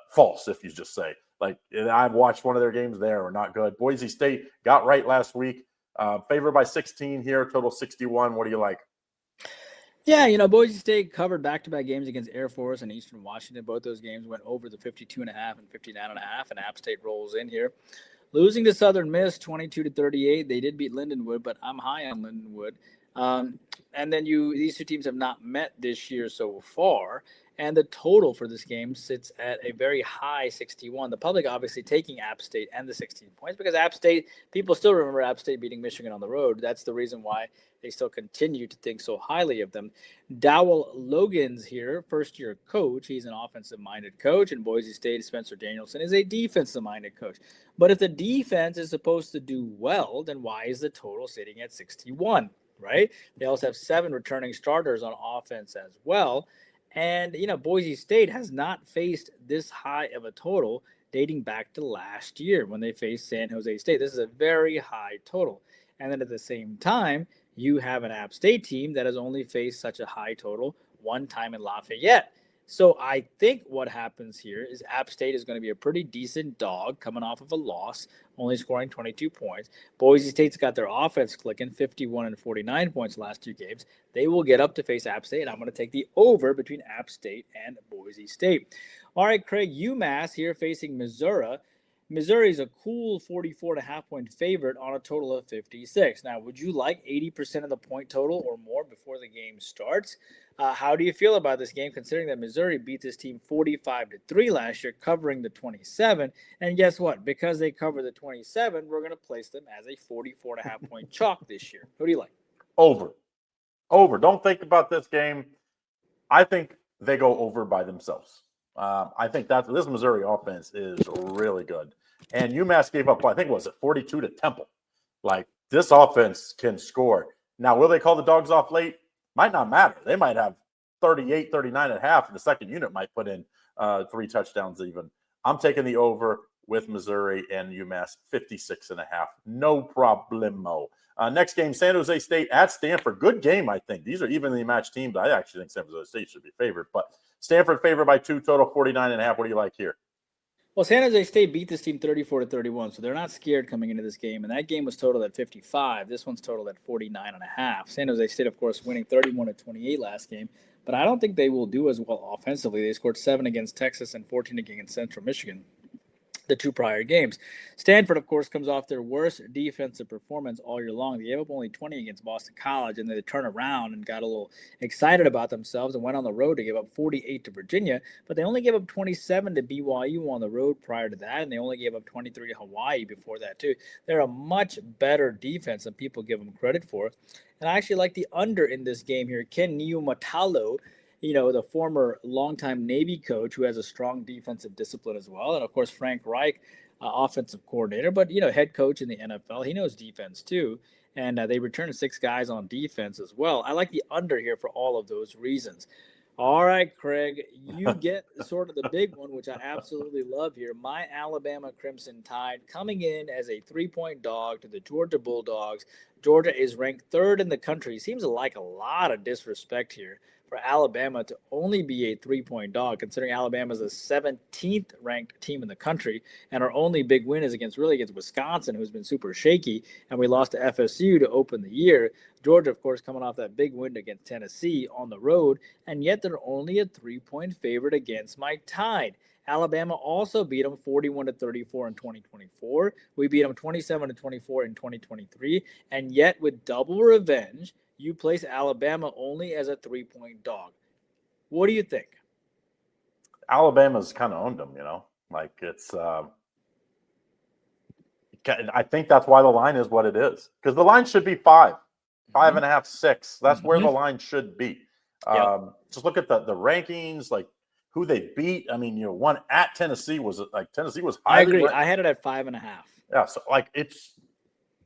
false, if you just say. Like, I've watched one of their games there. Are not good. Boise State got right last week. Favored by 16 here, total 61. What do you like? Yeah, Boise State covered back-to-back games against Air Force and Eastern Washington. Both those games went over the 52.5 and 59.5, and App State rolls in here. Losing to Southern Miss 22-38. They did beat Lindenwood, but I'm high on Lindenwood. And then these two teams have not met this year so far. And the total for this game sits at a very high 61. The public obviously taking App State and the 16 points because App State, people still remember App State beating Michigan on the road. That's the reason why they still continue to think so highly of them. Dowell Logan's here, first-year coach. He's an offensive-minded coach, and Boise State, Spencer Danielson, is a defensive-minded coach. But if the defense is supposed to do well, then why is the total sitting at 61, right? They also have 7 returning starters on offense as well. And, Boise State has not faced this high of a total dating back to last year when they faced San Jose State. This is a very high total. And then at the same time, you have an App State team that has only faced such a high total one time in Lafayette. So I think what happens here is App State is going to be a pretty decent dog coming off of a loss, only scoring 22 points. Boise State's got their offense clicking, 51 and 49 points last 2 games. They will get up to face App State, and I'm going to take the over between App State and Boise State. All right, Craig, UMass here facing Missouri. Missouri is a cool 44.5 point favorite on a total of 56. Now, would you like 80% of the point total or more before the game starts? How do you feel about this game, considering that Missouri beat this team 45-3 last year, covering the 27? And guess what? Because they cover the 27, we're going to place them as a 44.5 point chalk this year. Who do you like? Over. Don't think about this game. I think they go over by themselves. I think this Missouri offense is really good. And UMass gave up, I think, was it 42 to Temple? Like, this offense can score. Now, will they call the dogs off late? Might not matter. They might have 38, 39 and a half, and the second unit might put in 3 touchdowns even. I'm taking the over with Missouri and UMass 56.5. No problemo. Next game, San Jose State at Stanford. Good game, I think. These are evenly matched teams. I actually think San Jose State should be favored, but Stanford favored by 2, total 49.5. What do you like here? Well, San Jose State beat this team 34-31, so they're not scared coming into this game. And that game was totaled at 55. This one's totaled at 49.5. San Jose State, of course, winning 31-28 last game. But I don't think they will do as well offensively. They scored 7 against Texas and 14 against Central Michigan, the 2 prior games. Stanford, of course, comes off their worst defensive performance all year long. They gave up only 20 against Boston College, and then they turned around and got a little excited about themselves and went on the road to give up 48 to Virginia, but they only gave up 27 to BYU on the road prior to that, and they only gave up 23 to Hawaii before that too. They're a much better defense than people give them credit for. And I actually like the under in this game here. Ken Niumatalo, the former longtime Navy coach who has a strong defensive discipline as well. And, of course, Frank Reich, offensive coordinator, but, head coach in the NFL. He knows defense too. And they returned 6 guys on defense as well. I like the under here for all of those reasons. All right, Craig, you get sort of the big one, which I absolutely love here. My Alabama Crimson Tide coming in as a 3-point dog to the Georgia Bulldogs. Georgia is ranked 3rd in the country. Seems like a lot of disrespect here for Alabama to only be a 3-point dog, considering Alabama is the 17th ranked team in the country, and our only big win is against Wisconsin, who's been super shaky, and we lost to FSU to open the year. Georgia, of course, coming off that big win against Tennessee on the road, and yet they're only a 3-point favorite against my Tide. Alabama also beat them 41-34 in 2024. We beat them 27-24 in 2023, and yet with double revenge, you place Alabama only as a 3-point dog. What do you think? Alabama's kind of owned them, like it's. I think that's why the line is what it is, because the line should be 5, 5.5, 6. That's where the line should be. Just look at the rankings, like who they beat. I mean, one at Tennessee was highly. I agree. Ranked. I had it at 5.5. Yeah, so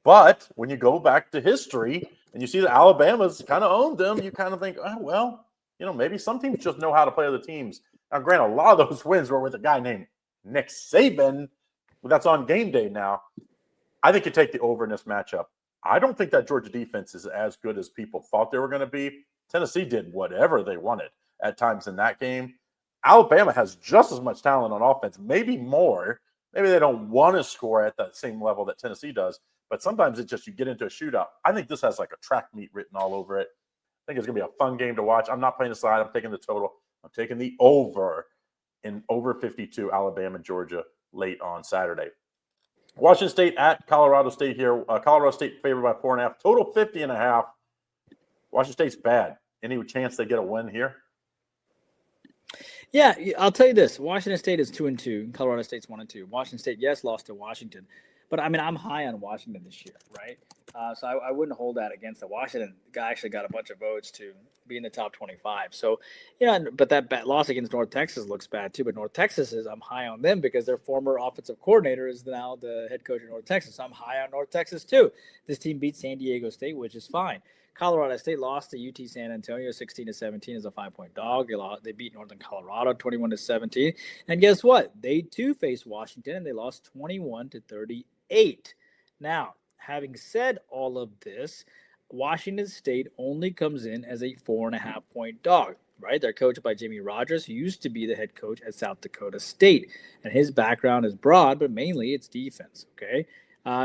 but when you go back to history and you see that Alabama's kind of owned them, you kind of think, oh well, maybe some teams just know how to play other teams. Now, granted, a lot of those wins were with a guy named Nick Saban. That's on game day now. I think you take the over in this matchup. I don't think that Georgia defense is as good as people thought they were going to be. Tennessee did whatever they wanted at times in that game. Alabama has just as much talent on offense, maybe more. Maybe they don't want to score at that same level that Tennessee does, but sometimes it's just you get into a shootout. I think this has like a track meet written all over it. think it's going to be a fun game to watch. I'm not playing the side. I'm taking the total. I'm taking the over in over 52, Alabama, Georgia, late on Saturday. Washington State at Colorado State here. Colorado State favored by 4.5. Total 50.5. Washington State's bad. Any chance they get a win here? Yeah, I'll tell you this. Washington State is 2-2. Colorado State's 1-2. Washington State, yes, lost to Washington. But, I mean, I'm high on Washington this year, right? So I wouldn't hold that against the Washington guy. Actually got a bunch of votes to be in the top 25. So, yeah, but that bad loss against North Texas looks bad too. But North Texas I'm high on them because their former offensive coordinator is now the head coach of North Texas. So I'm high on North Texas too. This team beat San Diego State, which is fine. Colorado State lost to UT San Antonio 16-17 as a 5-point dog. They beat Northern Colorado 21-17. And guess what? They too faced Washington and they lost 21-38. Now, having said all of this, Washington State only comes in as a 4.5-point dog, right? They're coached by Jimmy Rogers, who used to be the head coach at South Dakota State. And his background is broad, but mainly it's defense, okay?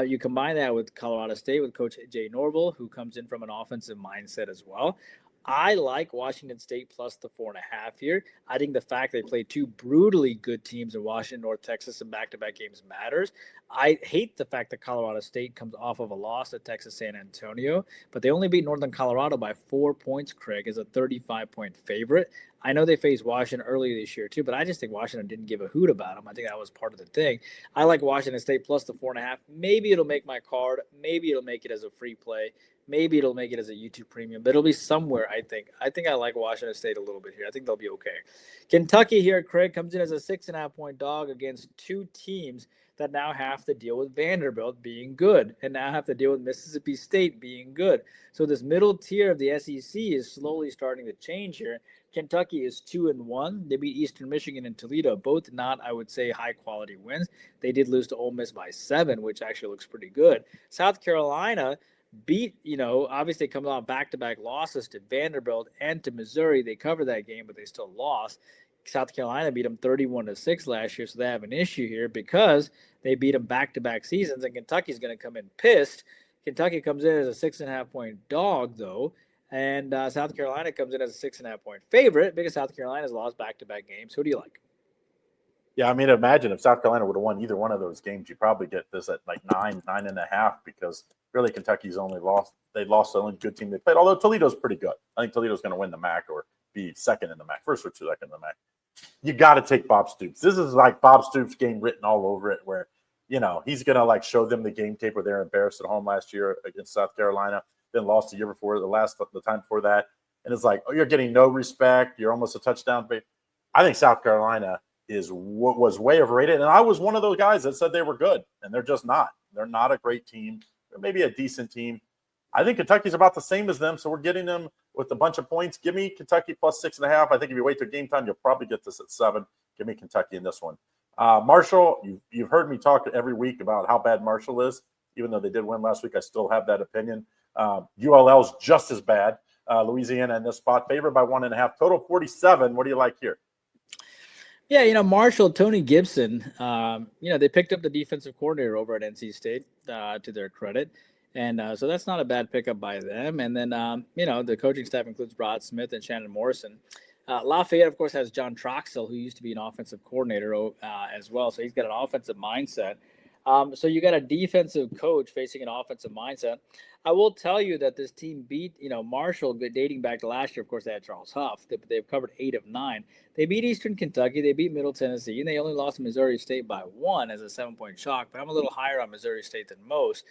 You combine that with Colorado State with Coach Jay Norvell, who comes in from an offensive mindset as well. I like Washington State plus the 4.5 here. I think the fact they played two brutally good teams in Washington, North Texas, and back-to-back games matters. I hate the fact that Colorado State comes off of a loss at Texas San Antonio, but they only beat Northern Colorado by 4 points, Craig, as a 35-point favorite. I know they faced Washington earlier this year too, but I just think Washington didn't give a hoot about them. I think that was part of the thing. I like Washington State plus the 4.5. Maybe it'll make my card. Maybe it'll make it as a free play. Maybe it'll make it as a YouTube premium, but it'll be somewhere, I think. I think I like Washington State a little bit here. I think they'll be okay. Kentucky here, Craig, comes in as a 6.5-point dog against two teams that now have to deal with Vanderbilt being good and now have to deal with Mississippi State being good. So this middle tier of the SEC is slowly starting to change here. Kentucky is 2-1. They beat Eastern Michigan and Toledo, both not, I would say, high-quality wins. They did lose to Ole Miss by 7, which actually looks pretty good. South Carolina beat, obviously coming off back-to-back losses to Vanderbilt and to Missouri. They covered that game, but they still lost. South Carolina beat them 31-6 last year, so they have an issue here because they beat them back-to-back seasons, and Kentucky's going to come in pissed. Kentucky comes in as a 6.5-point dog, though, and South Carolina comes in as a 6.5-point favorite because South Carolina's lost back-to-back games. Who do you like? Yeah, I mean, imagine if South Carolina would have won either one of those games, you probably get this at like 9.5, because really Kentucky's only lost. They lost the only good team they played, although Toledo's pretty good. I think Toledo's going to win the MAC or be second in the MAC, first or second in the MAC. You got to take Bob Stoops. This is like Bob Stoops' game written all over it, where, he's going to like show them the game tape where they're embarrassed at home last year against South Carolina, then lost the year before, the time before that. And it's like, oh, you're getting no respect. You're almost a touchdown. I think South Carolina was way overrated. And I was one of those guys that said they were good, and they're just not. They're not a great team. They're maybe a decent team. I think Kentucky's about the same as them, so we're getting them with a bunch of points. Give me Kentucky plus 6.5. I think if you wait till game time, you'll probably get this at 7. Give me Kentucky in this one. Marshall, you've heard me talk every week about how bad Marshall is. Even though they did win last week, I still have that opinion. ULL's just as bad. Louisiana in this spot, favored by 1.5. Total 47. What do you like here? Yeah, Marshall, Tony Gibson, they picked up the defensive coordinator over at NC State, to their credit. And so that's not a bad pickup by them. And then, the coaching staff includes Rod Smith and Shannon Morrison. Lafayette, of course, has John Troxell, who used to be an offensive coordinator as well. So he's got an offensive mindset. So you got a defensive coach facing an offensive mindset. I will tell you that this team beat, Marshall, dating back to last year. Of course, they had Charles Huff. They've covered 8 of 9. They beat Eastern Kentucky. They beat Middle Tennessee, and they only lost to Missouri State by 1 as a 7-point shock. But I'm a little higher on Missouri State than most.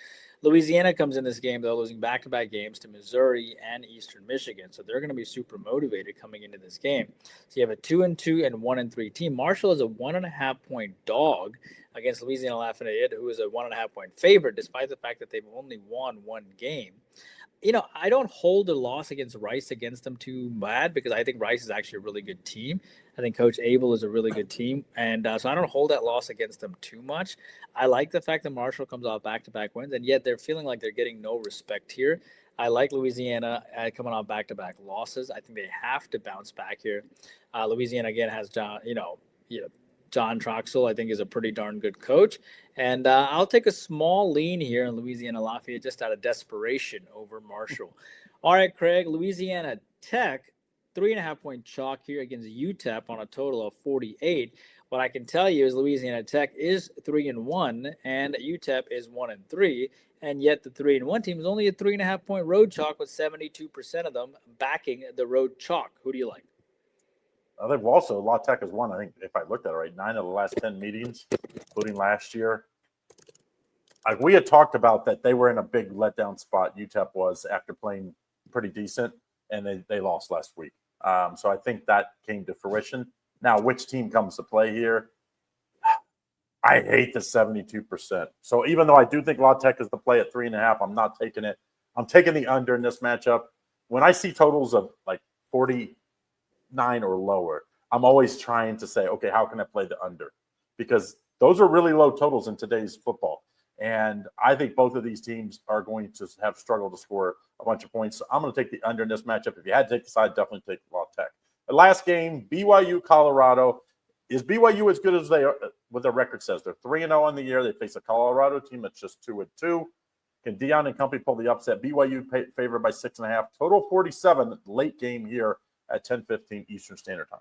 Louisiana comes in this game, though, losing back-to-back games to Missouri and Eastern Michigan. So they're going to be super motivated coming into this game. So you have a 2-2 and 1-3 team. Marshall is a 1.5-point dog against Louisiana Lafayette, who is a 1.5-point favorite, despite the fact that they've only won 1 game. I don't hold a loss against Rice against them too bad, because I think Rice is actually a really good team. I think Coach Abel is a really good team. And so I don't hold that loss against them too much. I like the fact that Marshall comes off back-to-back wins, and yet they're feeling like they're getting no respect here. I like Louisiana coming off back-to-back losses. I think they have to bounce back here. Louisiana, again, has John Troxell, I think, is a pretty darn good coach. And I'll take a small lean here in Louisiana Lafayette just out of desperation over Marshall. All right, Craig, Louisiana Tech, 3.5-point chalk here against UTEP on a total of 48. What I can tell you is Louisiana Tech is 3-1 and UTEP is 1-3. And yet the 3-1 team is only a 3.5-point road chalk with 72% of them backing the road chalk. Who do you like? They've also, La Tech has won, I think, if I looked at it right, 9 of the last 10 meetings, including last year. Like we had talked about that they were in a big letdown spot, UTEP was, after playing pretty decent, and they lost last week. So I think that came to fruition. Now, which team comes to play here? I hate the 72%. So even though I do think La Tech is the play at 3.5, I'm not taking it. I'm taking the under in this matchup. When I see totals of like 49 or lower, I'm always trying to say, okay, how can I play the under? Because those are really low totals in today's football. And I think both of these teams are going to have struggled to score a bunch of points. So I'm going to take the under in this matchup. If you had to take the side, definitely take La Tech. The last game, BYU, Colorado. Is BYU as good as they are, what their record says? They're 3-0 on the year. They face a Colorado team that's just 2-2. Can Deion and company pull the upset? BYU favored by 6.5. Total 47. Late game here at 10:15 Eastern Standard Time.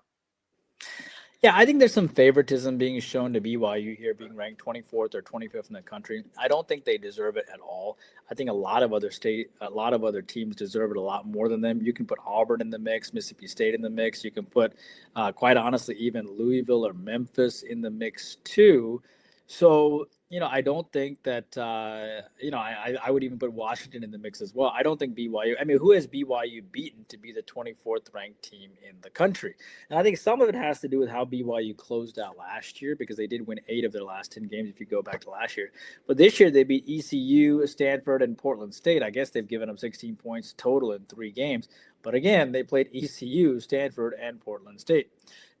Yeah, I think there's some favoritism being shown to BYU here, being ranked 24th or 25th in the country. I don't think they deserve it at all. I think a lot of other teams deserve it a lot more than them. You can put Auburn in the mix, Mississippi State in the mix. You can put, quite honestly, even Louisville or Memphis in the mix too. So, I don't think that, I would even put Washington in the mix as well. I don't think BYU, who has BYU beaten to be the 24th ranked team in the country? And I think some of it has to do with how BYU closed out last year, because they did win 8 of their last 10 games if you go back to last year. But this year they beat ECU, Stanford, and Portland State. I guess they've given up 16 points total in 3 games. But again, they played ECU, Stanford, and Portland State.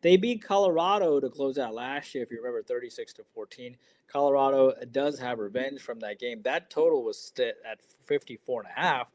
They beat Colorado to close out last year, if you remember, 36-14. Colorado does have revenge from that game. That total was at 54.5.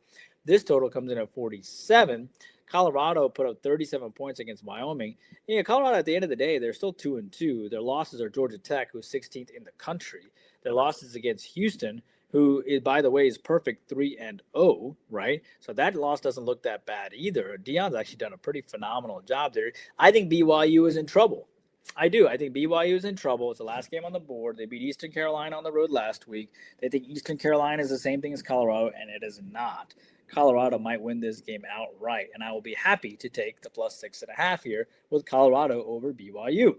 This total comes in at 47. Colorado put up 37 points against Wyoming. Colorado, at the end of the day, they're still 2-2. Their losses are Georgia Tech, who's 16th in the country. Their losses against Houston, who, by the way, is perfect 3-0, right? So that loss doesn't look that bad either. Deion's actually done a pretty phenomenal job there. I think BYU is in trouble. I do. I think BYU is in trouble. It's the last game on the board. They beat Eastern Carolina on the road last week. They think Eastern Carolina is the same thing as Colorado, and it is not. Colorado might win this game outright, and I will be happy to take the plus 6.5 here with Colorado over BYU.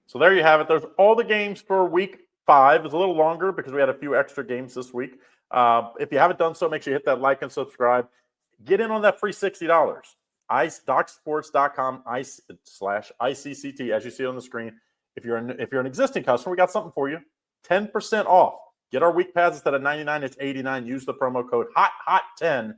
So there you have it. There's all the games for week 5. It's a little longer because we had a few extra games this week. If you haven't done so, make sure you hit that like and subscribe. Get in on that free $60. DocSports.com/ICCT, as you see on the screen. If you're an existing customer, we got something for you. 10% off. Get our week pass instead of $99, it's $89. Use the promo code HOT10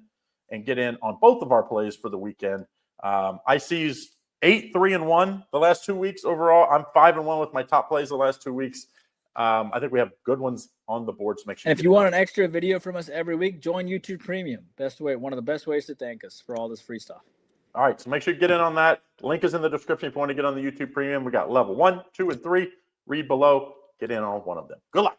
and get in on both of our plays for the weekend. IC's 8-3-1 the last 2 weeks overall. I'm 5-1 with my top plays the last 2 weeks. I think we have good ones on the board, so make sure. And if you want an extra video from us every week, join YouTube Premium. One of the best ways to thank us for all this free stuff. All right, so make sure you get in on that. Link is in the description if you want to get on the YouTube Premium. We got level 1, 2, and 3. Read below. Get in on one of them. Good luck.